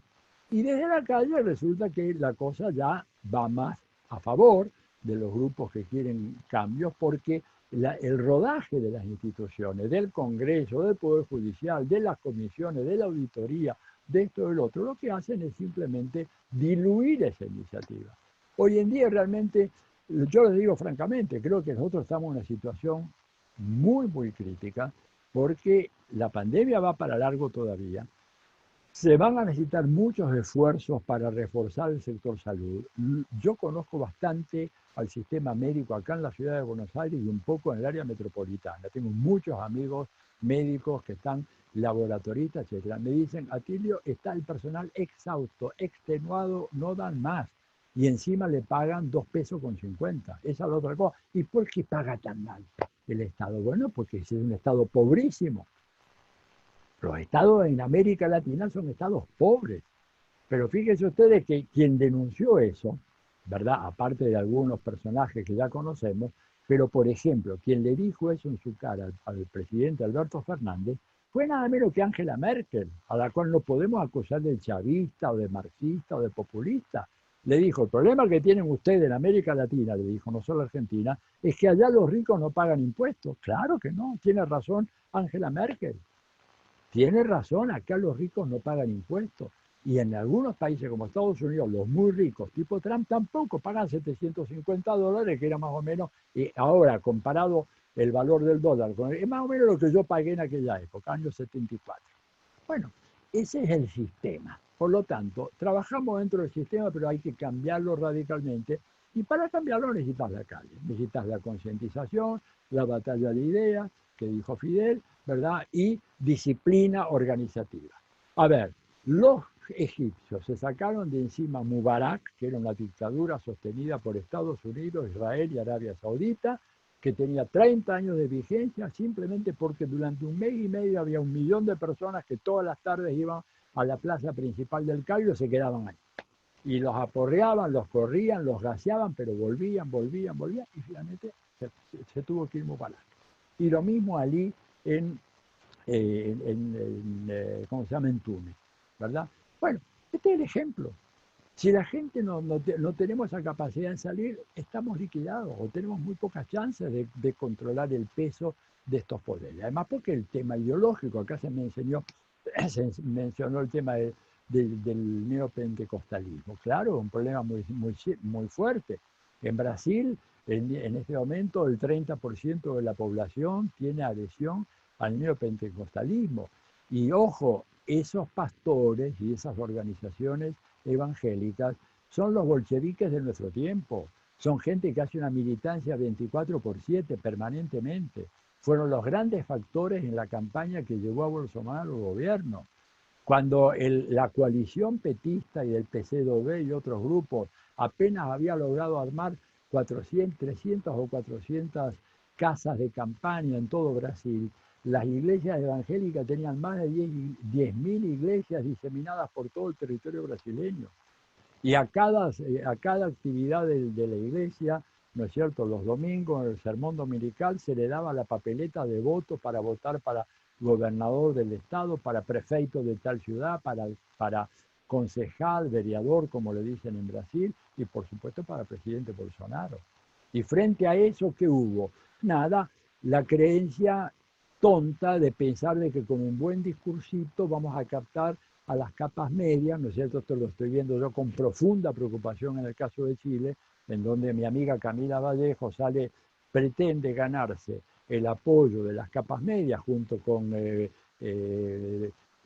Y desde la calle resulta que la cosa ya va más a favor de los grupos que quieren cambios, porque el rodaje de las instituciones, del Congreso, del Poder Judicial, de las comisiones, de la auditoría, de esto y del otro, lo que hacen es simplemente diluir esa iniciativa. Hoy en día realmente, yo les digo francamente, creo que nosotros estamos en una situación muy, muy crítica, porque la pandemia va para largo todavía. Se van a necesitar muchos esfuerzos para reforzar el sector salud. Yo conozco bastante al sistema médico acá en la ciudad de Buenos Aires y un poco en el área metropolitana. Tengo muchos amigos médicos que están laboratoristas, etc. Me dicen, Atilio, está el personal exhausto, extenuado, no dan más. Y encima le pagan 2,50 pesos. Esa es la otra cosa. ¿Y por qué paga tan mal el Estado? Bueno, porque es un Estado pobrísimo. Los estados en América Latina son estados pobres. Pero fíjense ustedes que quien denunció eso, ¿verdad? Aparte de algunos personajes que ya conocemos, pero por ejemplo, quien le dijo eso en su cara al presidente Alberto Fernández fue nada menos que Angela Merkel, a la cual no podemos acusar de chavista o de marxista o de populista. Le dijo, el problema que tienen ustedes en América Latina, le dijo, no solo Argentina, es que allá los ricos no pagan impuestos. Claro que no, tiene razón Angela Merkel. Tiene razón, acá los ricos no pagan impuestos. Y en algunos países como Estados Unidos, los muy ricos, tipo Trump, tampoco pagan $750, que era más o menos, ahora comparado el valor del dólar, es más o menos lo que yo pagué en aquella época, años 74. Bueno, ese es el sistema. Por lo tanto, trabajamos dentro del sistema, pero hay que cambiarlo radicalmente. Y para cambiarlo necesitas la calle, necesitas la concientización, la batalla de ideas, que dijo Fidel, ¿verdad? Y disciplina organizativa. A ver, los egipcios se sacaron de encima Mubarak, que era una dictadura sostenida por Estados Unidos, Israel y Arabia Saudita, que tenía 30 años de vigencia, simplemente porque durante 1 mes y medio había 1 millón de personas que todas las tardes iban a la plaza principal del Cairo y se quedaban ahí. Y los aporreaban, los corrían, los gaseaban, pero volvían, y finalmente se tuvo que ir Mubarak. Y lo mismo allí ¿cómo se llama? En Túnez, ¿verdad? Bueno, este es el ejemplo. Si la gente no tenemos esa capacidad de salir, estamos liquidados o tenemos muy pocas chances de controlar el peso de estos poderes. Además, porque el tema ideológico, acá se mencionó el tema del neopentecostalismo. Claro, un problema muy fuerte. En Brasil, en este momento, el 30% de la población tiene adhesión al neopentecostalismo. Y ojo, esos pastores y esas organizaciones evangélicas son los bolcheviques de nuestro tiempo. Son gente que hace una militancia 24/7 permanentemente. Fueron los grandes factores en la campaña que llevó a Bolsonaro al gobierno. Cuando la coalición petista y del PCdoB y otros grupos apenas había logrado armar 300 o 400 casas de campaña en todo Brasil, las iglesias evangélicas tenían más de 10.000 iglesias diseminadas por todo el territorio brasileño. Y a cada actividad de la iglesia, ¿no es cierto?, los domingos en el sermón dominical se le daba la papeleta de voto para votar para gobernador del estado, para prefeito de tal ciudad, para concejal, vereador, como le dicen en Brasil, y por supuesto para presidente Bolsonaro. Y frente a eso, ¿qué hubo? Nada, la creencia tonta de pensar de que con un buen discursito vamos a captar a las capas medias, ¿no es cierto? Esto lo estoy viendo yo con profunda preocupación en el caso de Chile, en donde mi amiga Camila Vallejo pretende ganarse el apoyo de las capas medias junto con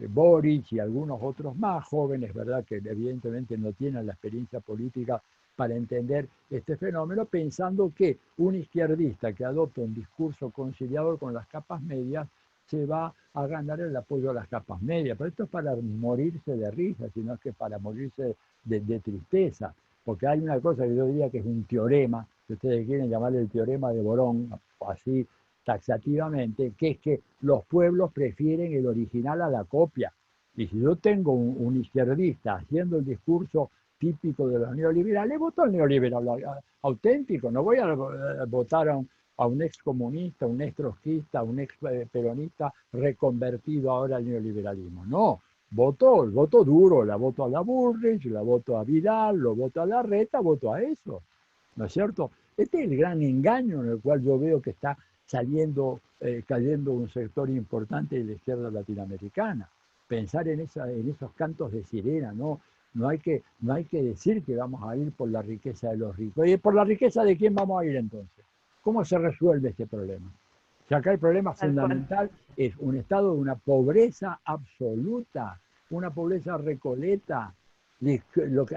Boric y algunos otros más jóvenes, ¿verdad?, que evidentemente no tienen la experiencia política para entender este fenómeno, pensando que un izquierdista que adopta un discurso conciliador con las capas medias se va a ganar el apoyo a las capas medias. Pero esto es para morirse de risa, sino que para morirse de tristeza, porque hay una cosa que yo diría que es un teorema, si ustedes quieren llamarle el teorema de Borón, así taxativamente, que es que los pueblos prefieren el original a la copia. Y si yo tengo un izquierdista haciendo el discurso típico de los neoliberales, voto al neoliberal auténtico, no voy a votar a un ex comunista, un ex trotskista, un ex peronista reconvertido ahora al neoliberalismo. No, voto duro, la voto a la Bullrich, la voto a Vidal, lo voto a Larreta, voto a eso, ¿no es cierto? Este es el gran engaño en el cual yo veo que está cayendo un sector importante de la izquierda latinoamericana. Pensar en esos cantos de sirena, ¿no? No hay que decir que vamos a ir por la riqueza de los ricos. ¿Y por la riqueza de quién vamos a ir entonces? ¿Cómo se resuelve este problema? O sea, acá el problema fundamental es un estado de una pobreza absoluta, una pobreza recoleta.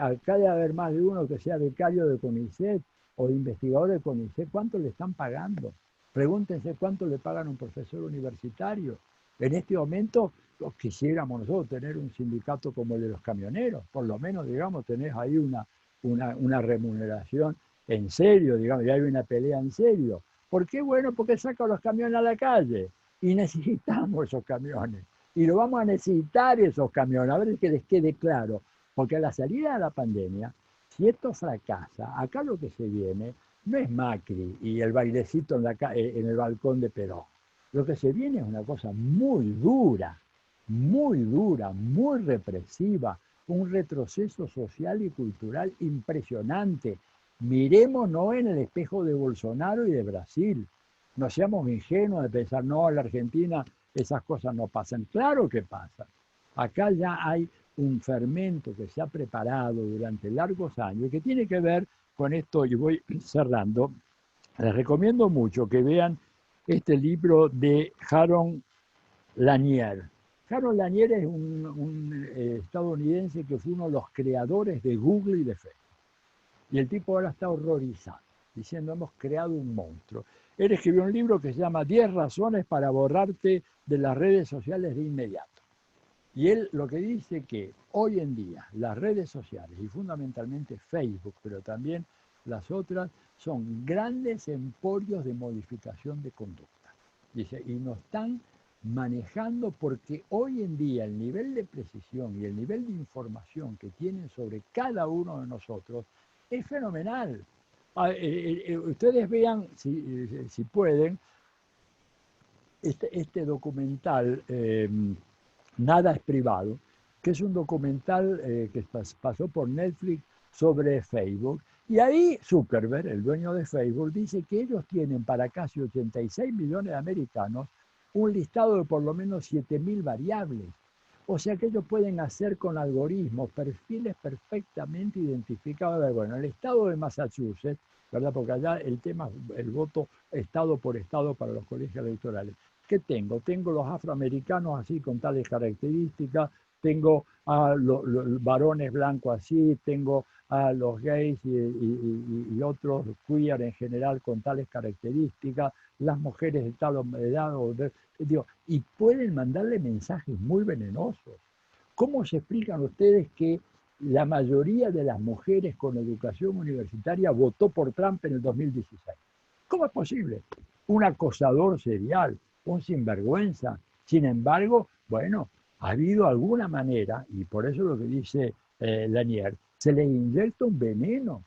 Acá debe haber más de uno que sea becario de CONICET o de investigador de CONICET. ¿Cuánto le están pagando? Pregúntense cuánto le pagan a un profesor universitario. En este momento quisiéramos nosotros tener un sindicato como el de los camioneros, por lo menos, digamos, tenés ahí una remuneración en serio, digamos, y hay una pelea en serio. ¿Por qué? Bueno, porque saca los camiones a la calle y necesitamos esos camiones. Y lo vamos a necesitar esos camiones, a ver que les quede claro, porque a la salida de la pandemia, si esto fracasa, acá lo que se viene no es Macri y el bailecito en el balcón de Perón. Lo que se viene es una cosa muy dura, muy represiva, un retroceso social y cultural impresionante. Miremos no en el espejo de Bolsonaro y de Brasil. No seamos ingenuos de pensar, no, en la Argentina esas cosas no pasan. Claro que pasan. Acá ya hay un fermento que se ha preparado durante largos años y que tiene que ver con esto, y voy cerrando. Les recomiendo mucho que vean este libro de Jaron Lanier. Jaron Lanier es un estadounidense que fue uno de los creadores de Google y de Facebook. Y el tipo ahora está horrorizado, diciendo, hemos creado un monstruo. Él escribió un libro que se llama 10 razones para borrarte de las redes sociales de inmediato. Y él lo que dice que hoy en día las redes sociales, y fundamentalmente Facebook, pero también las otras, son grandes emporios de modificación de conducta. Dice, y nos están manejando porque hoy en día el nivel de precisión y el nivel de información que tienen sobre cada uno de nosotros es fenomenal. Ustedes vean, si pueden, este documental, Nada es privado, que es un documental que pasó por Netflix sobre Facebook. Y ahí Zuckerberg, el dueño de Facebook, dice que ellos tienen para casi 86 millones de americanos un listado de por lo menos 7.000 variables. O sea que ellos pueden hacer con algoritmos perfiles perfectamente identificados. Bueno, el estado de Massachusetts, ¿verdad? Porque allá el tema, el voto estado por estado para los colegios electorales, ¿Qué tengo? Tengo los afroamericanos así con tales características, tengo a los varones blancos así, tengo a los gays y otros queer en general con tales características, las mujeres de tal edad, digo, y pueden mandarle mensajes muy venenosos. ¿Cómo se explican ustedes que la mayoría de las mujeres con educación universitaria votó por Trump en el 2016? ¿Cómo es posible? Un acosador serial, un sinvergüenza. Sin embargo, bueno, ha habido alguna manera, y por eso lo que dice Lanier, se le inyecta un veneno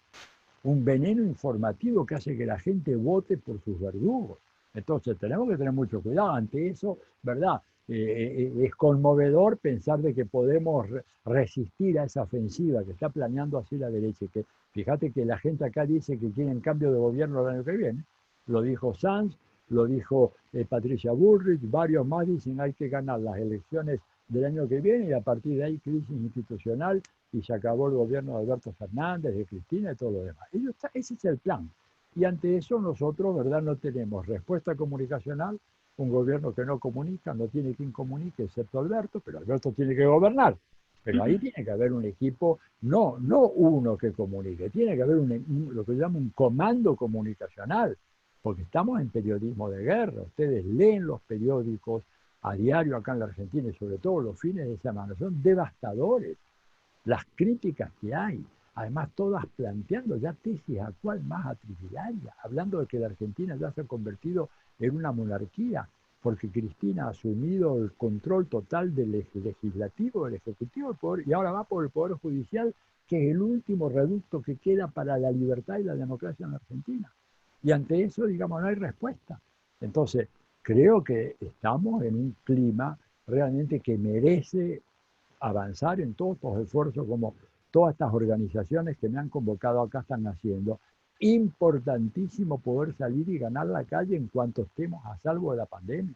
informativo que hace que la gente vote por sus verdugos. Entonces tenemos que tener mucho cuidado ante eso, ¿verdad? Es conmovedor pensar de que podemos resistir a esa ofensiva que está planeando así la derecha. Que fíjate que la gente acá dice que quieren cambio de gobierno el año que viene. Lo dijo Sanz, lo dijo Patricia Bullrich, varios más dicen hay que ganar las elecciones del año que viene y a partir de ahí crisis institucional y se acabó el gobierno de Alberto Fernández, de Cristina y todo lo demás. Ese es el plan. Y ante eso nosotros, ¿verdad?, no tenemos respuesta comunicacional, un gobierno que no comunica, no tiene quien comunique excepto Alberto, pero Alberto tiene que gobernar. Pero ahí tiene que haber un equipo, no uno que comunique, tiene que haber lo que llama un comando comunicacional, porque estamos en periodismo de guerra. Ustedes leen los periódicos a diario acá en la Argentina y sobre todo los fines de semana, son devastadores las críticas que hay, además todas planteando ya tesis a cuál más atribuiría, hablando de que la Argentina ya se ha convertido en una monarquía, porque Cristina ha asumido el control total del legislativo, del ejecutivo, y ahora va por el Poder Judicial, que es el último reducto que queda para la libertad y la democracia en la Argentina. Y ante eso, digamos, no hay respuesta. Entonces, creo que estamos en un clima realmente que merece avanzar en todos los esfuerzos como todas estas organizaciones que me han convocado acá están haciendo. Importantísimo poder salir y ganar la calle en cuanto estemos a salvo de la pandemia.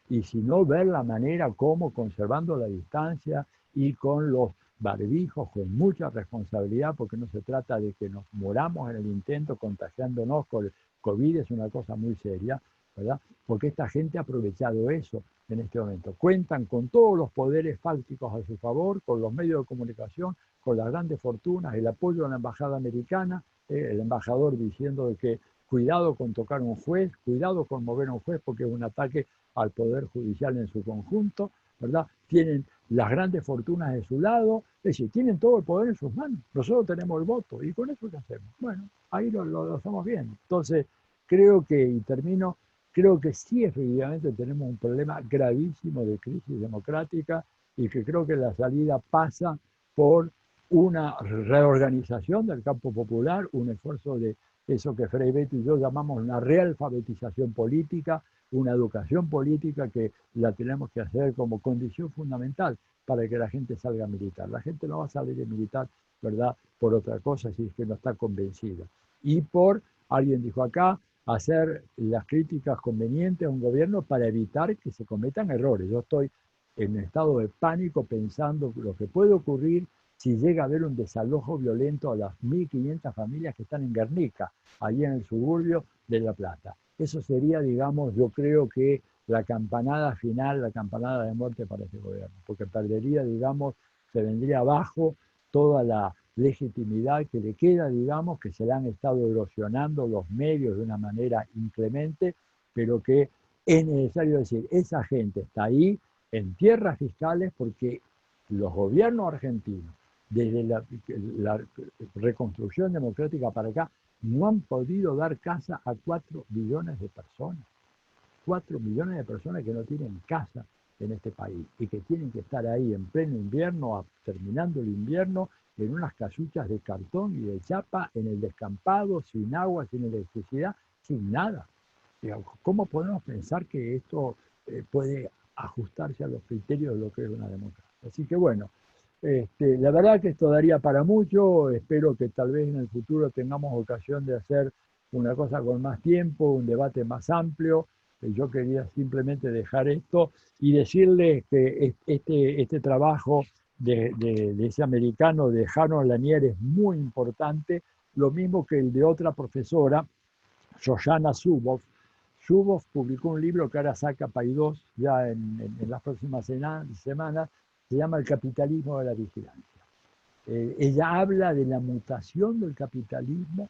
Y si no, ver la manera como, conservando la distancia y con los barbijos, con mucha responsabilidad, porque no se trata de que nos moramos en el intento contagiándonos con el COVID, es una cosa muy seria, ¿verdad? Porque esta gente ha aprovechado eso en este momento. Cuentan con todos los poderes fácticos a su favor, con los medios de comunicación, con las grandes fortunas, el apoyo a la embajada americana, el embajador diciendo de que cuidado con tocar un juez, cuidado con mover a un juez porque es un ataque al poder judicial en su conjunto, ¿verdad? Tienen las grandes fortunas de su lado, es decir, tienen todo el poder en sus manos. Nosotros tenemos el voto, ¿y con eso qué hacemos? Bueno, ahí lo estamos viendo. Entonces, creo que, y termino, creo que sí efectivamente tenemos un problema gravísimo de crisis democrática y que creo que la salida pasa por una reorganización del campo popular, un esfuerzo de eso que Frei Betto y yo llamamos una realfabetización política, una educación política que la tenemos que hacer como condición fundamental para que la gente salga a militar. La gente no va a salir a militar, ¿verdad?, por otra cosa si es que no está convencida. Y por, alguien dijo acá, hacer las críticas convenientes a un gobierno para evitar que se cometan errores. Yo estoy en estado de pánico pensando lo que puede ocurrir si llega a haber un desalojo violento a las 1.500 familias que están en Guernica, allí en el suburbio de La Plata. Eso sería, digamos, yo creo que la campanada final, la campanada de muerte para este gobierno, porque perdería, digamos, se vendría abajo toda la legitimidad que le queda, digamos, que se le han estado erosionando los medios de una manera inclemente, pero que es necesario decir, esa gente está ahí en tierras fiscales porque los gobiernos argentinos, desde la reconstrucción democrática para acá, no han podido dar casa a 4 millones de personas. 4 millones de personas que no tienen casa en este país y que tienen que estar ahí en pleno invierno, terminando el invierno, en unas casuchas de cartón y de chapa, en el descampado, sin agua, sin electricidad, sin nada. ¿Cómo podemos pensar que esto puede ajustarse a los criterios de lo que es una democracia? Así que bueno, la verdad que esto daría para mucho, espero que tal vez en el futuro tengamos ocasión de hacer una cosa con más tiempo, un debate más amplio. Yo quería simplemente dejar esto y decirles que este trabajo de ese americano, de Harold Lanier, es muy importante, lo mismo que el de otra profesora, Shoshana Zuboff. Zuboff publicó un libro que ahora saca Paidós ya en las próximas semanas, se llama El capitalismo de la vigilancia. Ella habla de la mutación del capitalismo,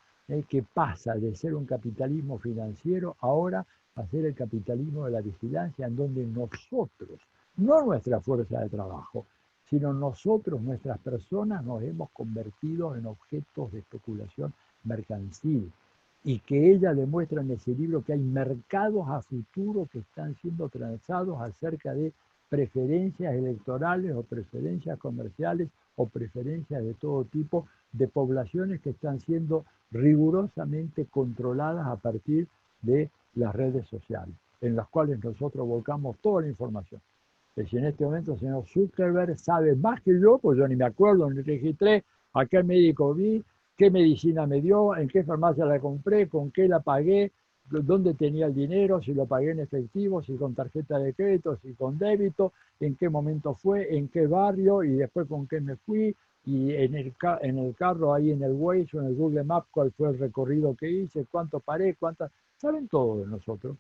que pasa de ser un capitalismo financiero ahora a ser el capitalismo de la vigilancia, en donde nosotros, no nuestra fuerza de trabajo, sino nosotros, nuestras personas, nos hemos convertido en objetos de especulación mercancil. Y que ella demuestra en ese libro que hay mercados a futuro que están siendo transados acerca de preferencias electorales o preferencias comerciales o preferencias de todo tipo de poblaciones que están siendo rigurosamente controladas a partir de las redes sociales, en las cuales nosotros volcamos toda la información. Es decir, en este momento el señor Zuckerberg sabe más que yo, pues yo ni me acuerdo, ni registré a qué médico vi, qué medicina me dio, en qué farmacia la compré, con qué la pagué, dónde tenía el dinero, si lo pagué en efectivo, si con tarjeta de crédito, si con débito, en qué momento fue, en qué barrio y después con qué me fui, y en el carro, ahí en el Waze o en el Google Maps, cuál fue el recorrido que hice, cuánto paré, cuántas... Saben todo de nosotros.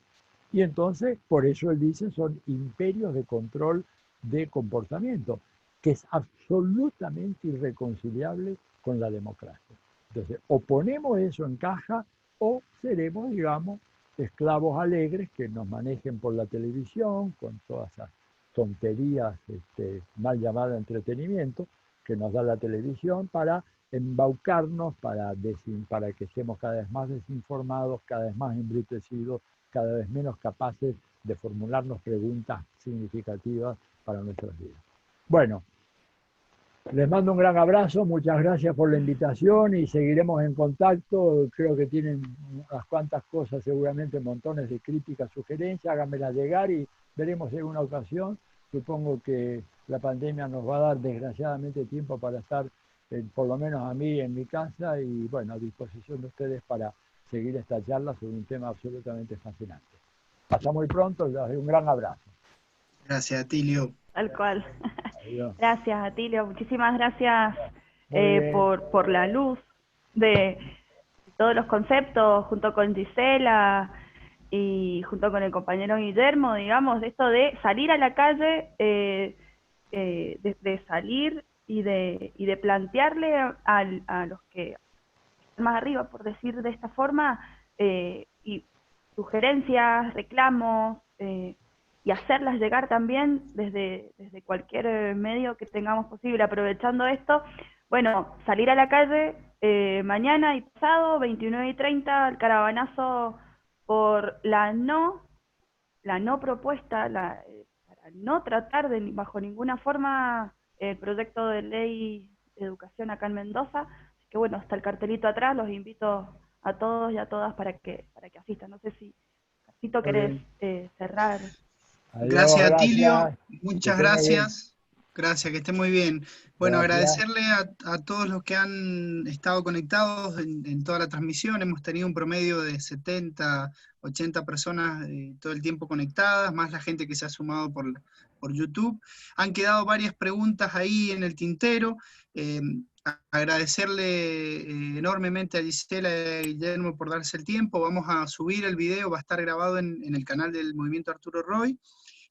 Y entonces, por eso él dice, son imperios de control de comportamiento, que es absolutamente irreconciliable con la democracia. Entonces, o ponemos eso en caja o seremos, digamos, esclavos alegres que nos manejen por la televisión con todas esas tonterías mal llamadas entretenimiento que nos da la televisión para embaucarnos, para que estemos cada vez más desinformados, cada vez más embrutecidos, cada vez menos capaces de formularnos preguntas significativas para nuestras vidas. Bueno, les mando un gran abrazo, muchas gracias por la invitación y seguiremos en contacto. Creo que tienen unas cuantas cosas, seguramente montones de críticas, sugerencias, háganmelas llegar y veremos en una ocasión. Supongo que la pandemia nos va a dar desgraciadamente tiempo para estar, por lo menos a mí, en mi casa y bueno, a disposición de ustedes para seguir esta charla sobre un tema absolutamente fascinante. Hasta muy pronto, les doy un gran abrazo. Gracias, Atilio. Tal cual. Adiós. Gracias, Atilio. Muchísimas gracias Muy bien. por la luz de todos los conceptos, junto con Gisela y junto con el compañero Guillermo, digamos, de esto de salir a la calle, de salir y de plantearle a los que están más arriba, por decir de esta forma, y sugerencias, reclamos, y hacerlas llegar también desde cualquier medio que tengamos posible. Aprovechando esto, bueno, salir a la calle mañana y pasado, 29:30, al caravanazo por la no propuesta, para no tratar de bajo ninguna forma el proyecto de ley de educación acá en Mendoza. Así que bueno, está el cartelito atrás, los invito a todos y a todas para que asistan. No sé si, Casito, querés cerrar. Adiós, Gracias, Atilio. gracias. Muchas gracias. Gracias, que esté muy bien. Bueno, Gracias. agradecerle a todos los que han estado conectados en toda la transmisión. Hemos tenido un promedio de 70, 80 personas todo el tiempo conectadas, más la gente que se ha sumado por YouTube. Han quedado varias preguntas ahí en el tintero. Agradecerle enormemente a Gisela y a Guillermo por darse el tiempo. Vamos a subir el video, va a estar grabado en el canal del Movimiento Arturo Roy.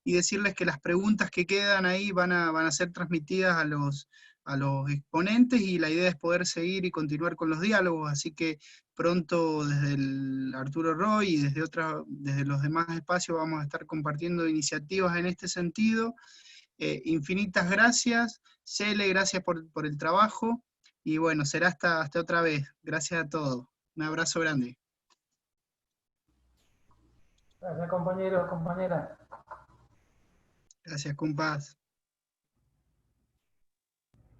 Y decirles que las preguntas que quedan ahí van a ser transmitidas a los exponentes y la idea es poder seguir y continuar con los diálogos, así que pronto desde el Arturo Roy y desde los demás espacios vamos a estar compartiendo iniciativas en este sentido. Infinitas gracias, Cele, gracias por el trabajo, y bueno, será hasta otra vez. Gracias a todos. Un abrazo grande. Gracias, compañeros, compañeras. Gracias, compas.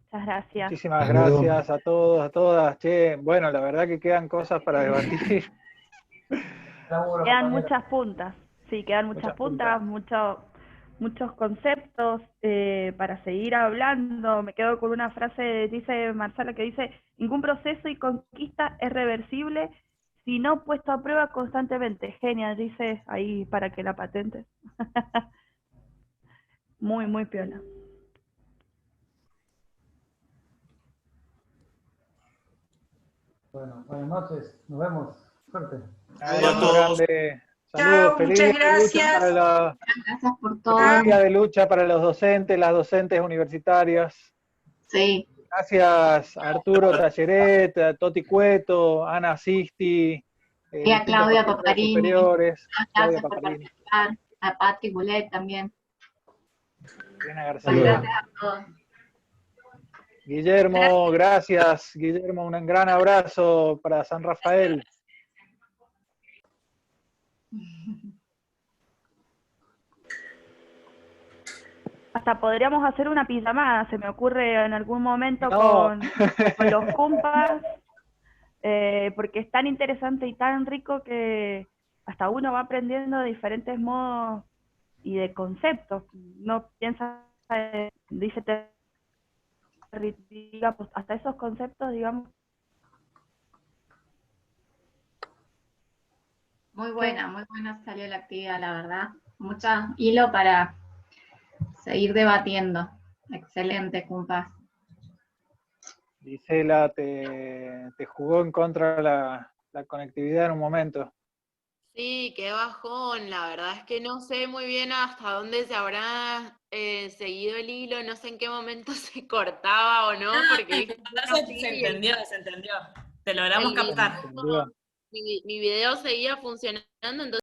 Muchas gracias. Muchísimas gracias a todos, a todas. Che, bueno, la verdad que quedan cosas para debatir. Quedan muchas puntas, sí, quedan muchas puntas, muchos conceptos para seguir hablando. Me quedo con una frase, dice Marcela, que dice: ningún proceso y conquista es reversible si no puesto a prueba constantemente. Genial, dice ahí para que la patente. Muy, muy piola. Bueno, buenas noches, nos vemos. Suerte. Adiós a todos. Grande. Saludos, Chao, feliz muchas día de lucha gracias. Gracias por todo. feliz día de lucha para los docentes, las docentes universitarias. Sí. Gracias a Arturo Talleret, a Toti Cueto, Ana Sisti, Y a Claudia Paparini. superiores, Claudia Gracias por Paparini, participar. A Patrick Boulet también. Elena García. Saludos. Gracias a todos. Guillermo, gracias. Guillermo, un gran abrazo para San Rafael. Hasta podríamos hacer una pijamada, se me ocurre en algún momento No. con los compas, porque es tan interesante y tan rico que hasta uno va aprendiendo de diferentes modos y de conceptos. No piensa, dice, digamos, hasta esos conceptos, digamos. Muy buena salió la actividad, la verdad. Mucho hilo para seguir debatiendo. Excelente, compas. Gisela, te jugó en contra la conectividad en un momento. Sí, qué bajón, la verdad es que no sé muy bien hasta dónde se habrá seguido el hilo, no sé en qué momento se cortaba o no, porque Se entendió. Te logramos captar. mi video seguía funcionando, entonces